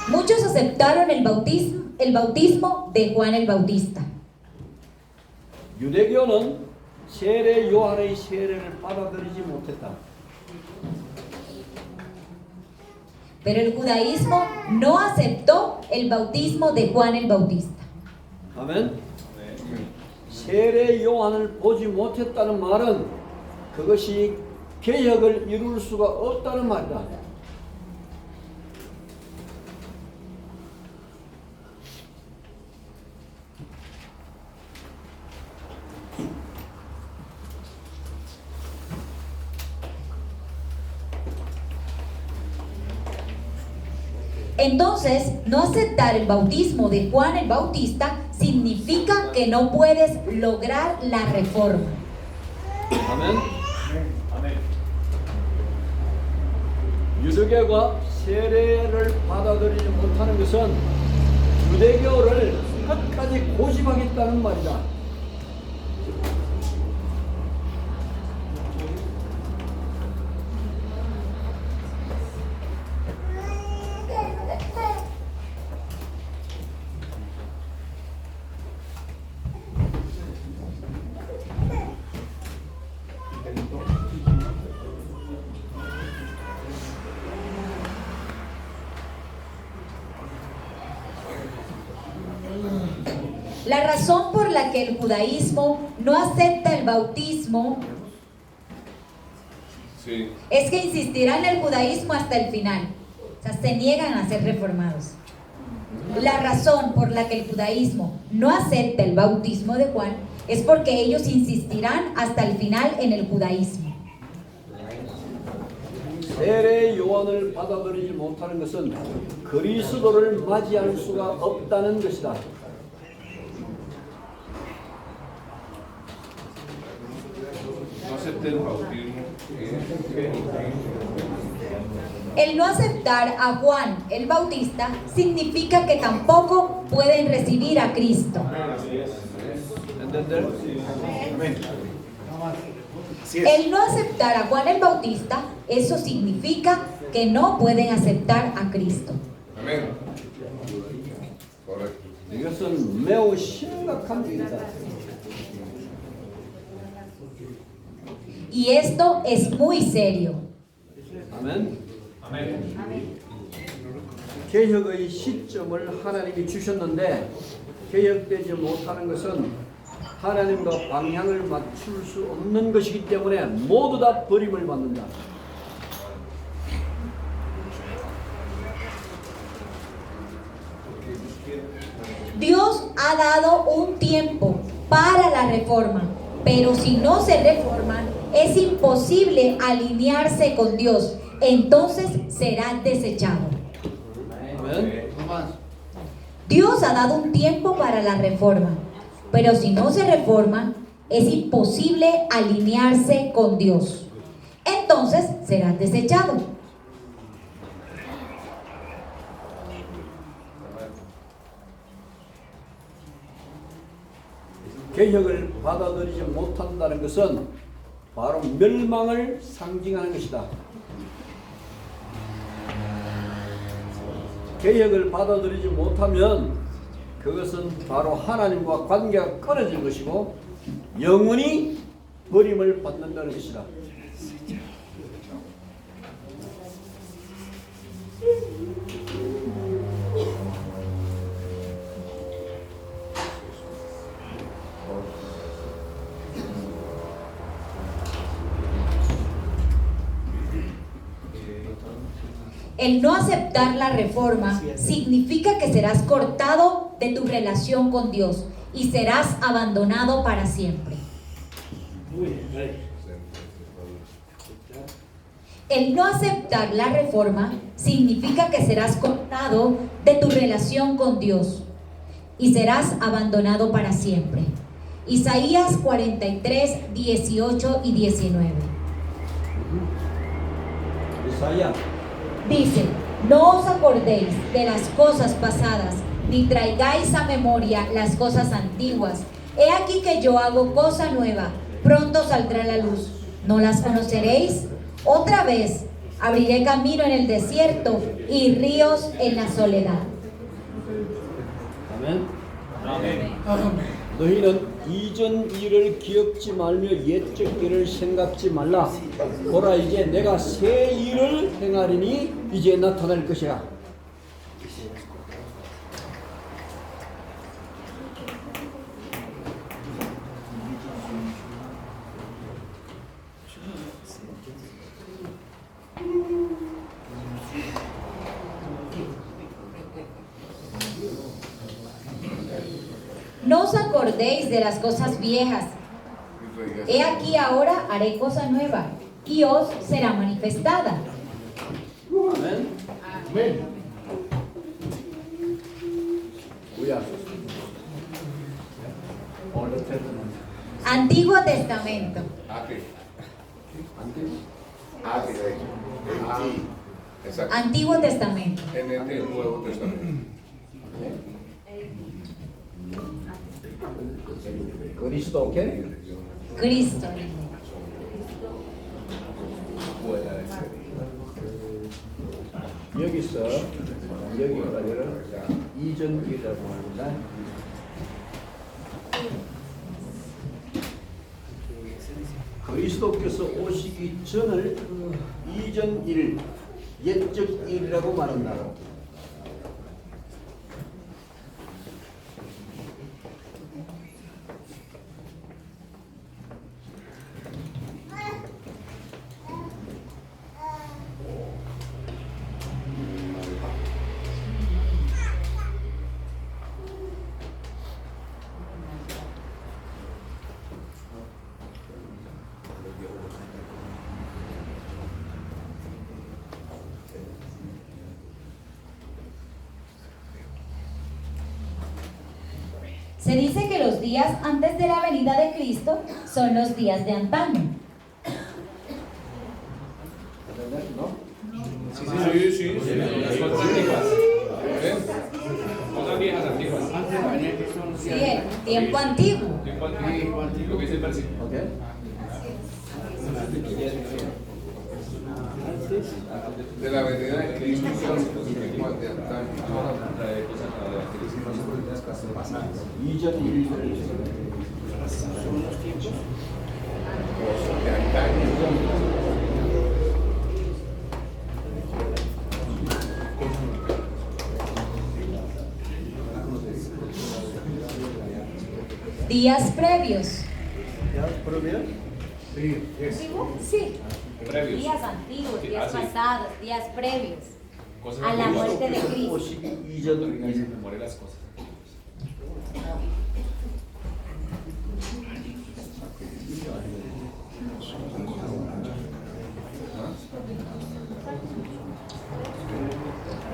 A: Muchos aceptaron el bautismo de Juan el Bautista.
C: 유대교는 세례 요한의 세례를 받아들이지 못했다.
A: Pero el judaísmo no aceptó el bautismo de Juan el Bautista.
C: 아멘. 세례 요한을 보지 못했다는 말은 그것이 개혁을 이룰 수가 없다는 말이다.
A: Entonces, no aceptar el bautismo de Juan el Bautista significa que no puedes lograr la reforma.
C: 아멘. 유대교가 세례를 받아들이지 못하는 것은 유대교를 끝까지 고집하겠다는 말이다.
A: La razón por la que el judaísmo no acepta el bautismo
B: Sí.
A: es que insistirán en el judaísmo hasta el final. O sea, se niegan a ser reformados. La razón por la que el judaísmo no acepta el bautismo de Juan es porque ellos insistirán hasta el final en el judaísmo.
C: 세례 요한을 받아들이지 못하는 것은 그리스도를 맞이할 수가 없다는 것이다.
B: No acepté el bautismo.
A: El no aceptar a Juan el Bautista significa que tampoco pueden recibir a Cristo.
C: ¿Entender?
E: Amén. Así es.
A: El no aceptar a Juan el Bautista, eso significa que no pueden aceptar a Cristo.
B: Amén. Correcto.
C: 이것은 매우 심각한 일이다.
A: Y esto es muy serio.
C: 아멘. 개혁의 시점을 하나님이 주셨는데 개혁되지 못하는 것은 하나님과 방향을 맞출 수 없는 것이기 때문에 모두 다 버림을 받는다.
A: Dios ha dado un tiempo para la reforma, pero si no se reforman, es imposible alinearse con Dios. Entonces será desechado.
C: 아멘.
A: Dios ha dado un tiempo para la reforma, pero si no se reforma, es imposible alinearse con Dios. Entonces será desechado.
C: 개혁을 받아들이지 못한다는 것은 바로 멸망을 상징하는 것이다. 개혁을 받아들이지 못하면 그것은 바로 하나님과 관계가 끊어질 것이고 영원히 버림을 받는다는 것이다.
A: El no aceptar la reforma significa que serás cortado de tu relación con Dios y serás abandonado para siempre. El no aceptar la reforma significa que serás cortado de tu relación con Dios y serás abandonado para siempre. Isaías 43, 18 y 19.
C: Isaías.
A: Dice: no os acordéis de las cosas pasadas, ni traigáis a memoria las cosas antiguas. He aquí que yo hago cosa nueva, pronto saldrá la luz. ¿No las conoceréis? Otra vez abriré camino en el desierto y ríos en la soledad.
C: 아멘. 너희는 이전 일을 기억지 말며 옛적 일을 생각지 말라. 보라, 이제 내가 새 일을 행하리니 이제 나타날 것이야.
A: No os acordéis de las cosas viejas. He aquí ahora haré cosa nueva, y os será manifestada.
C: 아멘. 구약.
A: Antiguo Testamento.
B: Exacto.
A: Antiguo Testamento.
B: En el Nuevo Testamento.
C: 그리스도, 오케이?
A: Cristo.
C: 여기서 여기까지를 이전이라고 합니다. 그리스도께서 오시기 전을 이전 일, 옛적 일이라고 말한다.
A: Se dice que los días antes de la venida de Cristo son los días de antaño.
H: Sí. Las cosas antiguas. Cosas viejas antiguas.
A: Sí, el tiempo antiguo.
H: Tiempo antiguo. Lo que dice el versículo.
C: 오케이?
B: De la venida de Cristo son los tiempos de antaño.
C: 이전 일.
B: De antaño.
A: Días previos.
C: 야, 그러면
A: Sí.
H: Previos.
A: Días antiguos, días
H: sí.
A: pasados, días previos
H: Cosas
A: a la
H: antiguas.
A: muerte de Cristo.
C: 오시기 이전 일.
H: Memoria las cosas.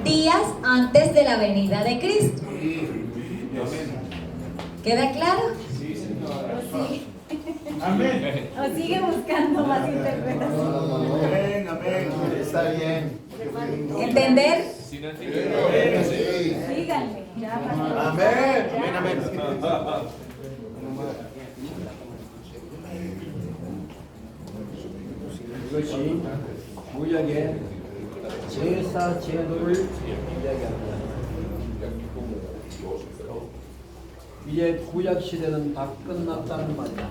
A: Días antes de la venida de Cristo. ¿Queda claro?
E: Amén.
A: ¿O sigue buscando más interpretación?
E: Amén, amén. Está bien.
A: ¿Entender?
H: Sin antigüedad.
A: Díganme. Ya pasó.
E: Amén. Amén, amén.
C: 이것이 구약의 제사 제도를 이야기합니다. 이제 구약 시대는 다 끝났다는 말이다.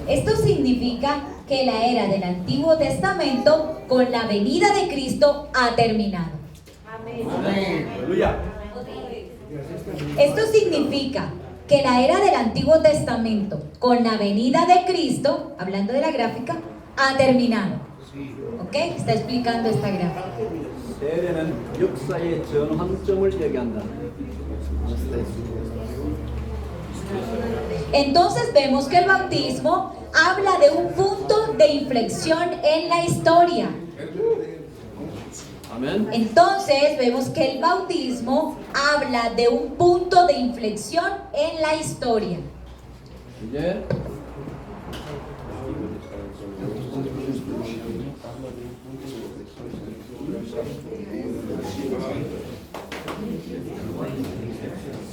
A: Esto significa que la era del Antiguo Testamento con la venida de Cristo ha terminado.
C: 할렐루야.
A: Esto significa que la era del Antiguo Testamento con la venida de Cristo, hablando de la gráfica, ha terminado. ¿Ok? Está explicando esta gráfica.
C: 세례는 역사의 전환점을 얘기한다.
A: Entonces vemos que el bautismo habla de un punto de inflexión en la historia.
C: 아멘.
A: Entonces vemos que el bautismo habla de un punto de inflexión en la historia.
C: 이제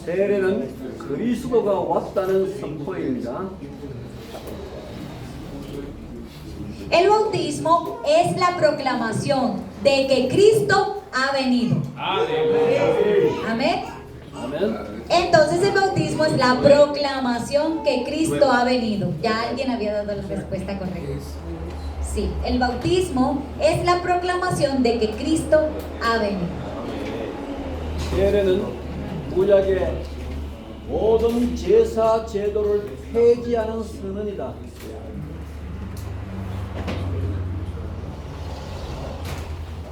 C: 세례는 그리스도가 왔다는 선포입니다.
A: El bautismo es la proclamación de que Cristo ha venido. Amén.
C: 아멘.
A: Entonces el bautismo es la proclamación que Cristo ha venido. Ya alguien había dado la respuesta correcta. Sí, el bautismo es la proclamación de que Cristo ha venido.
C: 세례는 구약의 모든 제사 제도를 폐지하는 선언이다.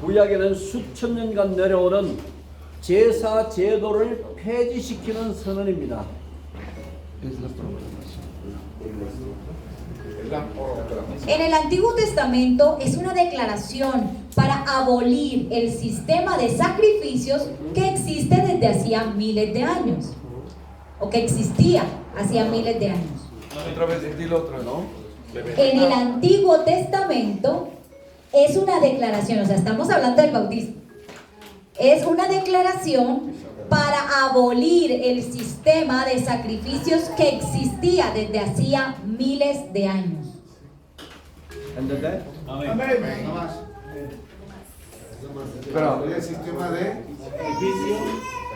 C: 구약에는 수천 년간 내려오는 제사 제도를 폐지시키는 선언입니다.
A: En el Antiguo Testamento es una declaración para abolir el sistema de sacrificios que existe desde hacía miles de años, o que existía hacía miles de años.
B: Otra vez, dilo otra, ¿no?
A: En el Antiguo Testamento es una declaración, o sea, estamos hablando del bautismo. Es una declaración para abolir el sistema de sacrificios que existía desde hacía miles de años.
C: ¿Entendés?
E: Pero el sistema de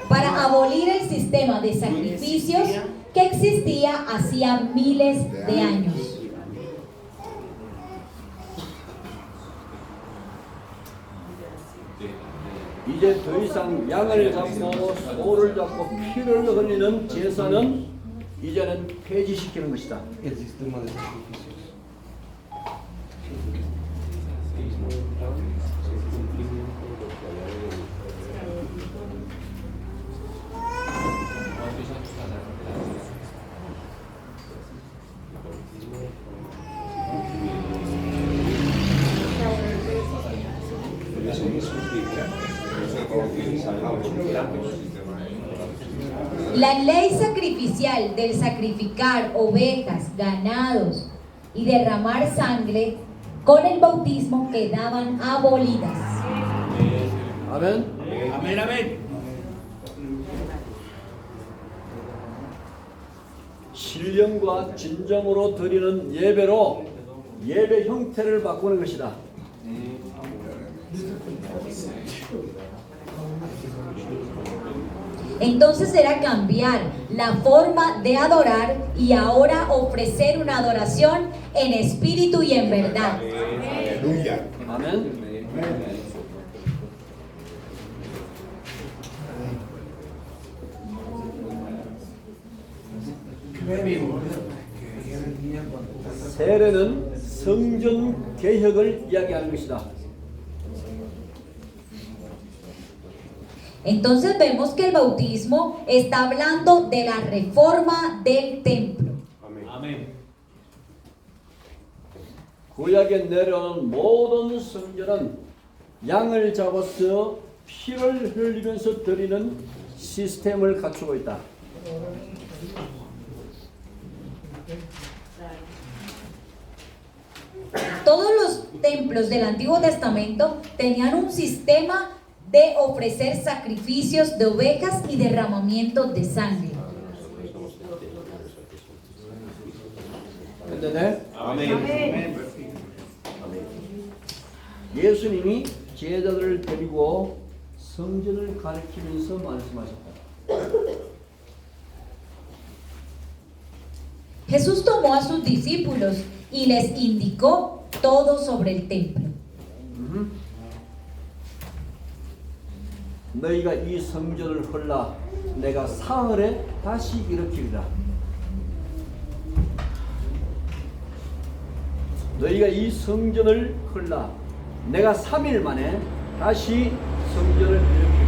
A: Para abolir el sistema de sacrificios que existía hacía miles de años.
C: 이제 더 이상 양을 잡고 소를 잡고 피를 흘리는 제사는 이제는 폐지시키는 것이다.
A: La ley sacrificial del sacrificar ovejas, ganados y derramar sangre con el bautismo quedaban abolidas.
C: 아멘.
B: Amén, amén.
C: 신령과 진정으로 드리는 예배로 예배 형태를 바꾸는 것이다.
A: Entonces era cambiar la forma de adorar y ahora ofrecer una adoración en espíritu y en verdad.
E: aleluya.
C: 아멘. 세례는 성전 개혁을 이야기하는 것이다.
A: Entonces vemos que el bautismo está hablando de la reforma del templo.
H: 아멘.
C: 구약에 내려오는 모든 성전은 양을 잡아서 피를 흘리면서 드리는 시스템을 갖추고 있다.
A: Todos los templos del Antiguo Testamento tenían un sistema de ofrecer sacrificios de ovejas y derramamientos de sangre.
C: 근데
H: 아멘.
C: 예수님이 제자들을 데리고 성전을 가리키면서 말씀하셨다.
A: Jesús tomó a sus discípulos y les indicó todo sobre el templo.
C: 너희가 이 성전을 헐라 내가 사흘에 다시 일으키리라. 너희가 이 성전을 헐라 내가 3일 만에 다시 성전을 일으키리라.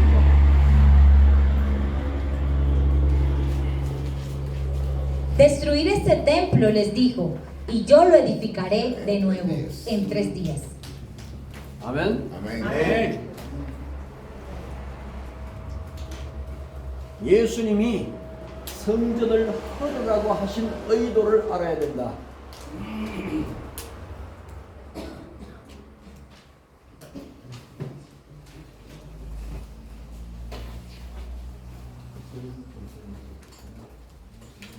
A: Destruir este templo, les dijo, y yo lo edificaré de nuevo en 3 días.
C: 아멘.
E: Amén.
C: 예수님이 성전을 헐으라고 하신 의도를 알아야 된다.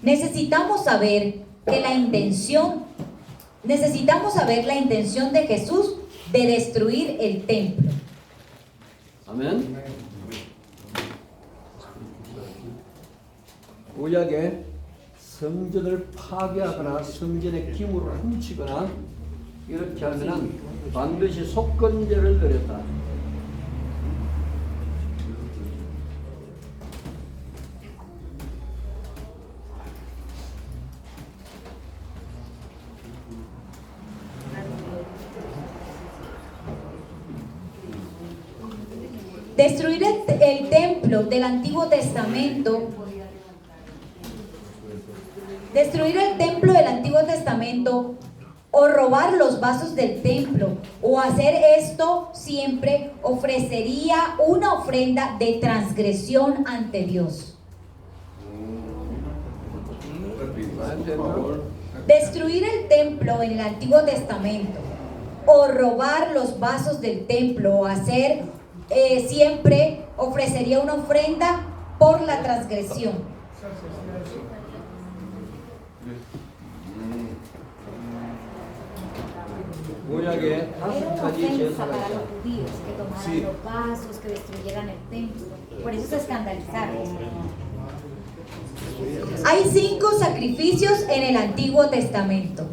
A: Necesitamos saber la intención de Jesús de destruir el templo.
C: 아멘. 구약에 성전을 파괴하거나 성전의 기물을 훔치거나 이렇게 하면은 반드시 속건제를 드렸다.
A: Destruir el templo del Antiguo Testamento. Destruir el templo del Antiguo Testamento o robar los vasos del templo o hacer esto siempre ofrecería una ofrenda de transgresión ante Dios. Destruir el templo en el Antiguo Testamento o robar los vasos del templo o hacer siempre ofrecería una ofrenda por la transgresión.
C: 구약에
I: Era
C: 다섯
I: una
C: 가지
I: ofensa
C: 제사가
I: para
C: 있다.
I: los judíos que tomaran los vasos, que destruyeran el templo. Por eso se escandalizaron.
A: Hay 5 sacrificios en el Antiguo Testamento.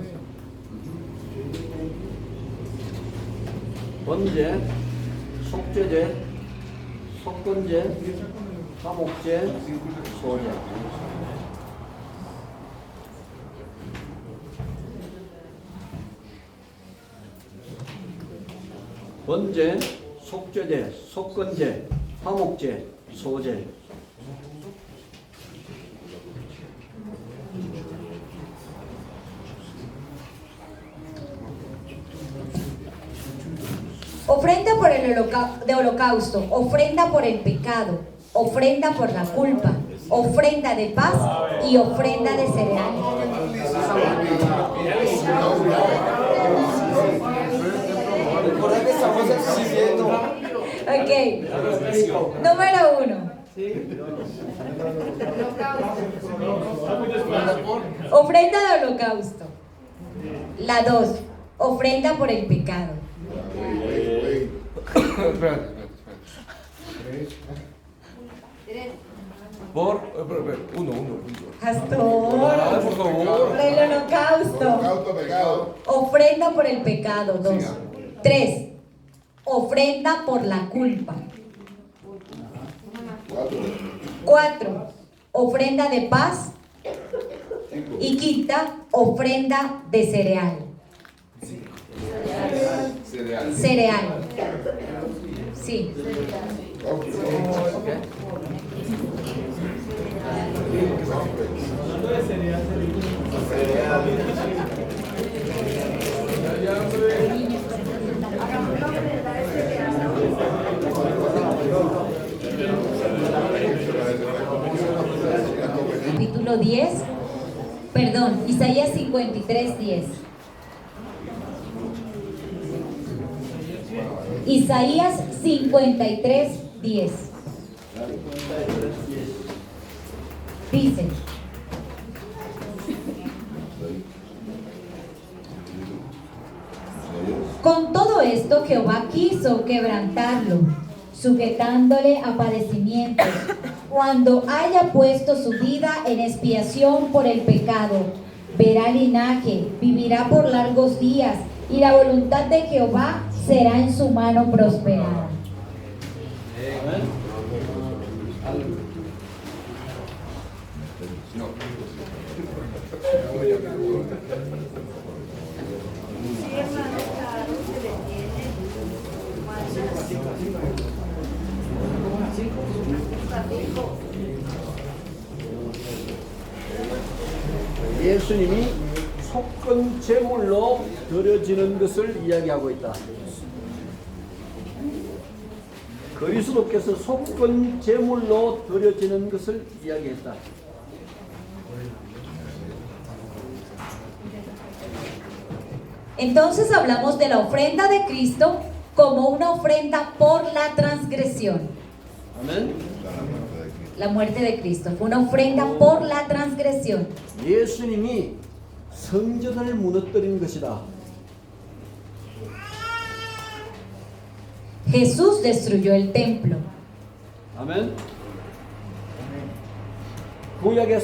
C: 번제, 속죄제, 속건제, 화목제, 소제. 번제, 속죄제, 속건제, 화목제, 소제.
A: Ofrenda por el holocausto, ofrenda por el pecado, ofrenda por la culpa, ofrenda de paz y ofrenda de cereal. Ok, número 1. Ofrenda de holocausto. La 2, ofrenda por el pecado. Pastor, por el holocausto.
E: Pecado.
A: Ofrenda por el pecado. 2. 3. Ofrenda por la culpa. 4. Ofrenda de paz. Y quinta, ofrenda de cereal. Cereal. Sí. Capítulo 10, perdón, Isaías 53:10. Isaías 53:10. Dice: con todo esto Jehová quiso quebrantarlo, sujetándole a padecimientos, cuando haya puesto su vida en expiación por el pecado. Verá linaje, vivirá por largos días, y la voluntad de Jehová será en su mano prosperada.
C: 예수님이 속건 제물로 드려지는 것을 이야기하고 있다. 그 그리스도께서 속건 제물로 드려지는 것을 이야기했다.
A: Entonces hablamos de la ofrenda de Cristo como una ofrenda por la transgresión.
C: 아멘.
A: La muerte de Cristo fue una ofrenda por la transgresión.
C: 예수님이 성전을 무너뜨린 것이다.
A: Jesús destruyó el templo.
C: 아멘. 구약의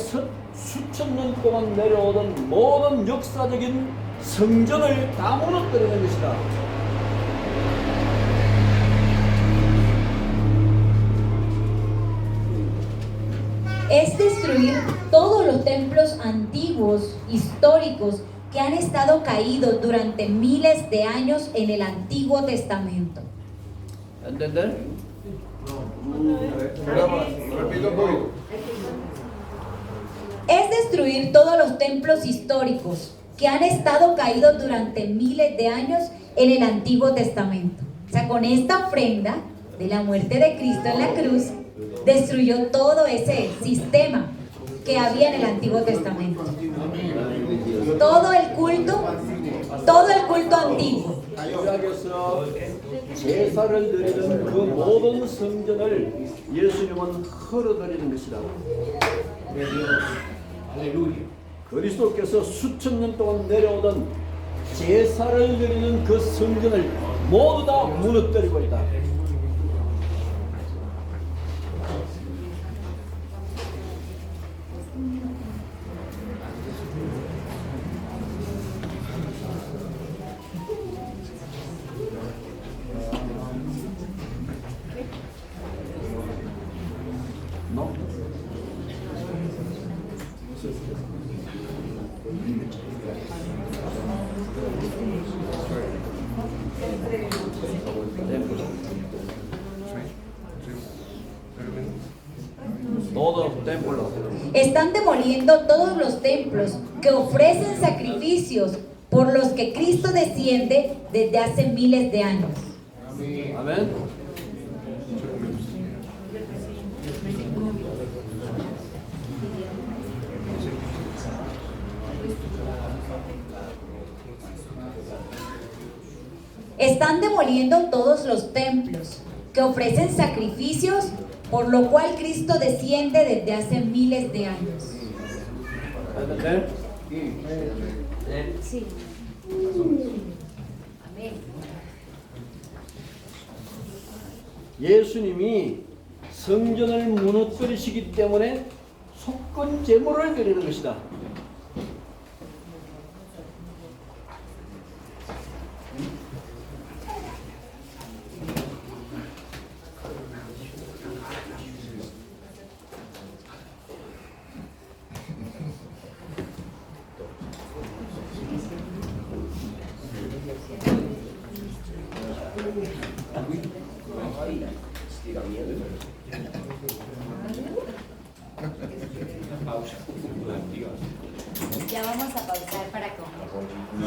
C: 수천 년 동안 내려오던 모든 역사적인 성전을 다 무너뜨리는 것이다.
A: Es destruir todos los templos antiguos, históricos, que han estado caídos durante miles de años en el Antiguo Testamento.
C: ¿Entender?
B: Repito un poco.
A: Es destruir todos los templos históricos que han estado caídos durante miles de años en el Antiguo Testamento. O sea, con esta ofrenda de la muerte de Cristo en la cruz, destruyó todo ese sistema que había en el Antiguo Testamento. Todo el culto antiguo.
C: 구약에서 제사를 드리는 그 모든 성전을 예수님은 헐어드리는 것이다. 그리스도께서 수천 년 동안 내려오던 제사를 드리는 그 성전을 모두 다 무너뜨리고 있다. No? Todo templo.
A: Están demoliendo todos los templos que ofrecen sacrificios por los que Cristo desciende desde hace miles de años.
C: 아멘.
A: Están demoliendo todos los templos que ofrecen sacrificios por lo cual Cristo desciende desde hace miles de años.
C: ¿Entender?
I: Sí. Amén.
C: 예수님이 성전을 무너뜨리시기 때문에 속건 제물을 드리는 것이다.
I: Ya vamos a pausar para comer.
A: No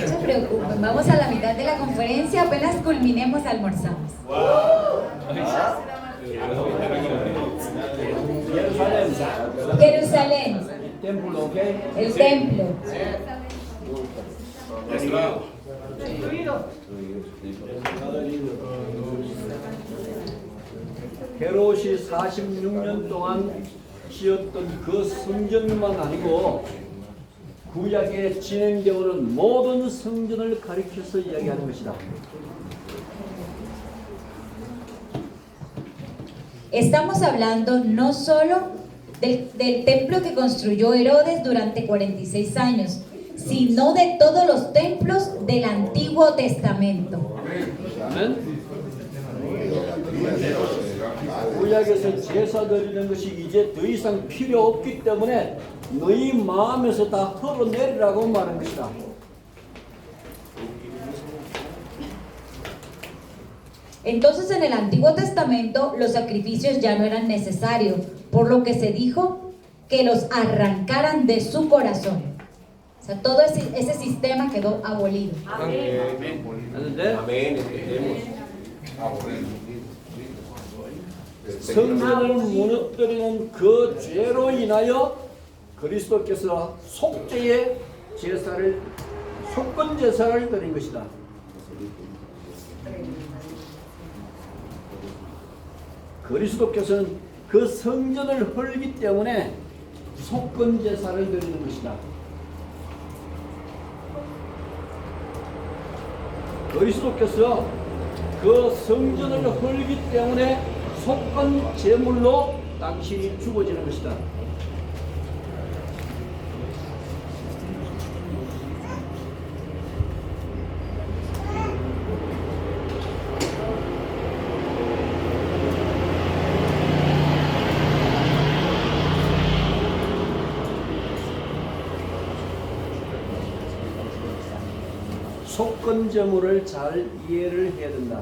A: se preocupen, vamos a la mitad de la conferencia, apenas culminemos almorzamos. Jerusalén,
C: templo, ¿ok?
A: el templo.
C: 헤롯이 46년 동안 지었던 그 성전만 아니고 구약에 진행되어오는 모든 성전을 가리켜서 이야기하는 것이다.
A: Estamos hablando no solo del templo que construyó Herodes durante 46 años, sino de todos los templos del Antiguo Testamento.
C: 아멘. 구약에서 제사 드리는 것이 이제 더 이상 필요 없기 때문에 너희 마음에서 다 헐어내리라고 말한 것이다.
A: Entonces en el Antiguo Testamento los sacrificios ya no eran necesarios, por lo que se dijo que los arrancaran de su corazón. O sea, todo ese sistema quedó abolido.
C: 하는데
H: Amén, entendemos.
C: 성전을 무너뜨리는 그 죄로 인하여 그리스도께서 속죄의 제사를 속건 제사를 드린 것이다. 그리스도께서는 그 성전을 헐기 때문에 속건 제사를 드리는 것이다. 그리스도께서 그 성전을 헐기 때문에 속건 제물로 당신이 죽어지는 것이다. 속건 제물을 잘 이해를 해야 된다.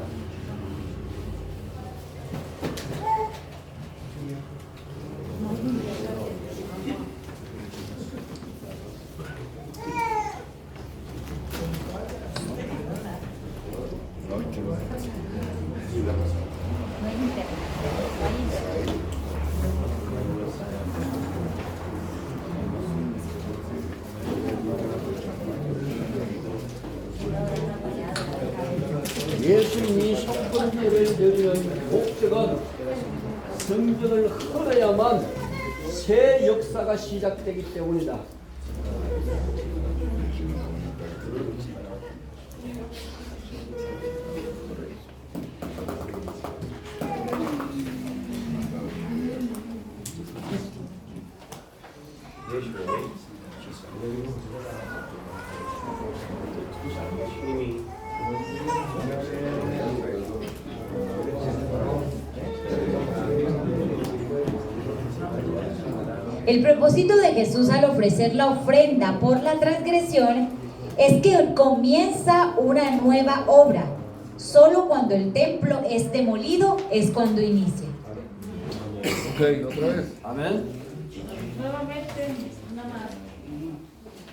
C: 예수님이 속건제를 드리는 목적은 성전을 헐어야만 새 역사가 시작되기 때문이다.
A: El propósito de Jesús al ofrecer la ofrenda por la transgresión es que comienza una nueva obra. Solo cuando el templo es demolido es cuando inicia.
C: 오케이, otra vez. 아멘.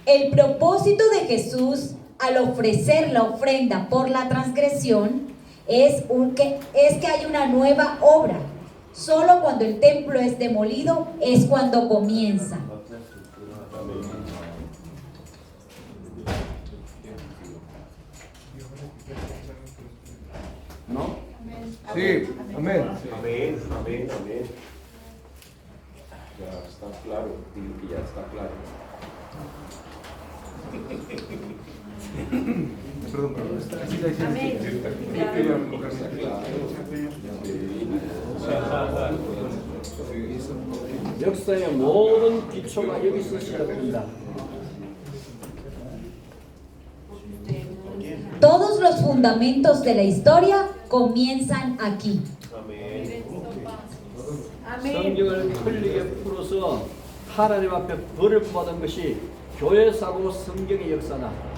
A: El propósito de Jesús al ofrecer la ofrenda por la transgresión es que hay una nueva obra. Solo cuando el templo es demolido es cuando comienza.
C: ¿No?
G: Sí, amén.
H: Amén, amén, amén. Ya está claro, digo que ya está claro.
E: Perdón, perdón.
C: 역사의 모든 기초가 여기서 시작된다.
A: Todos los fundamentos de la historia comienzan aquí.
C: 성경을 흘리게 풀어서 하나님 앞에 벌을 받은 것이 교회사고 성경의 역사다.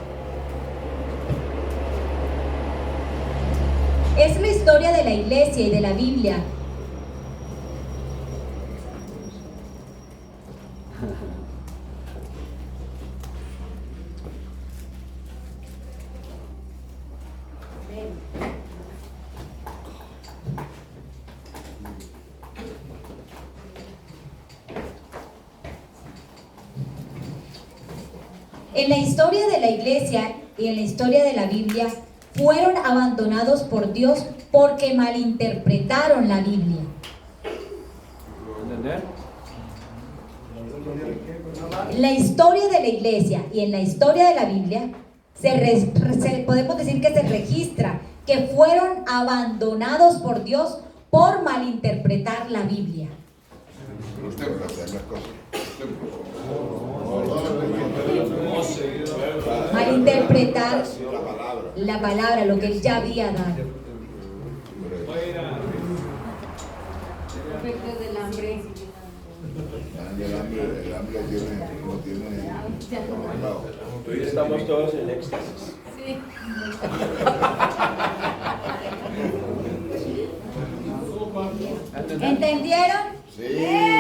A: Es la historia de la iglesia y de la Biblia. En la historia de la iglesia y en la historia de la Biblia fueron abandonados por Dios porque malinterpretaron la Biblia.
C: ¿Entender?
A: En la historia de la iglesia y en la historia de la Biblia podemos decir que se registra que fueron abandonados por Dios por malinterpretar la Biblia. Malinterpretar la palabra, lo que él ya había dado.
I: Efectos del hambre.
E: El hambre no tiene.
H: Hoy estamos todos en éxtasis.
I: Sí.
A: ¿Entendieron?
E: Sí.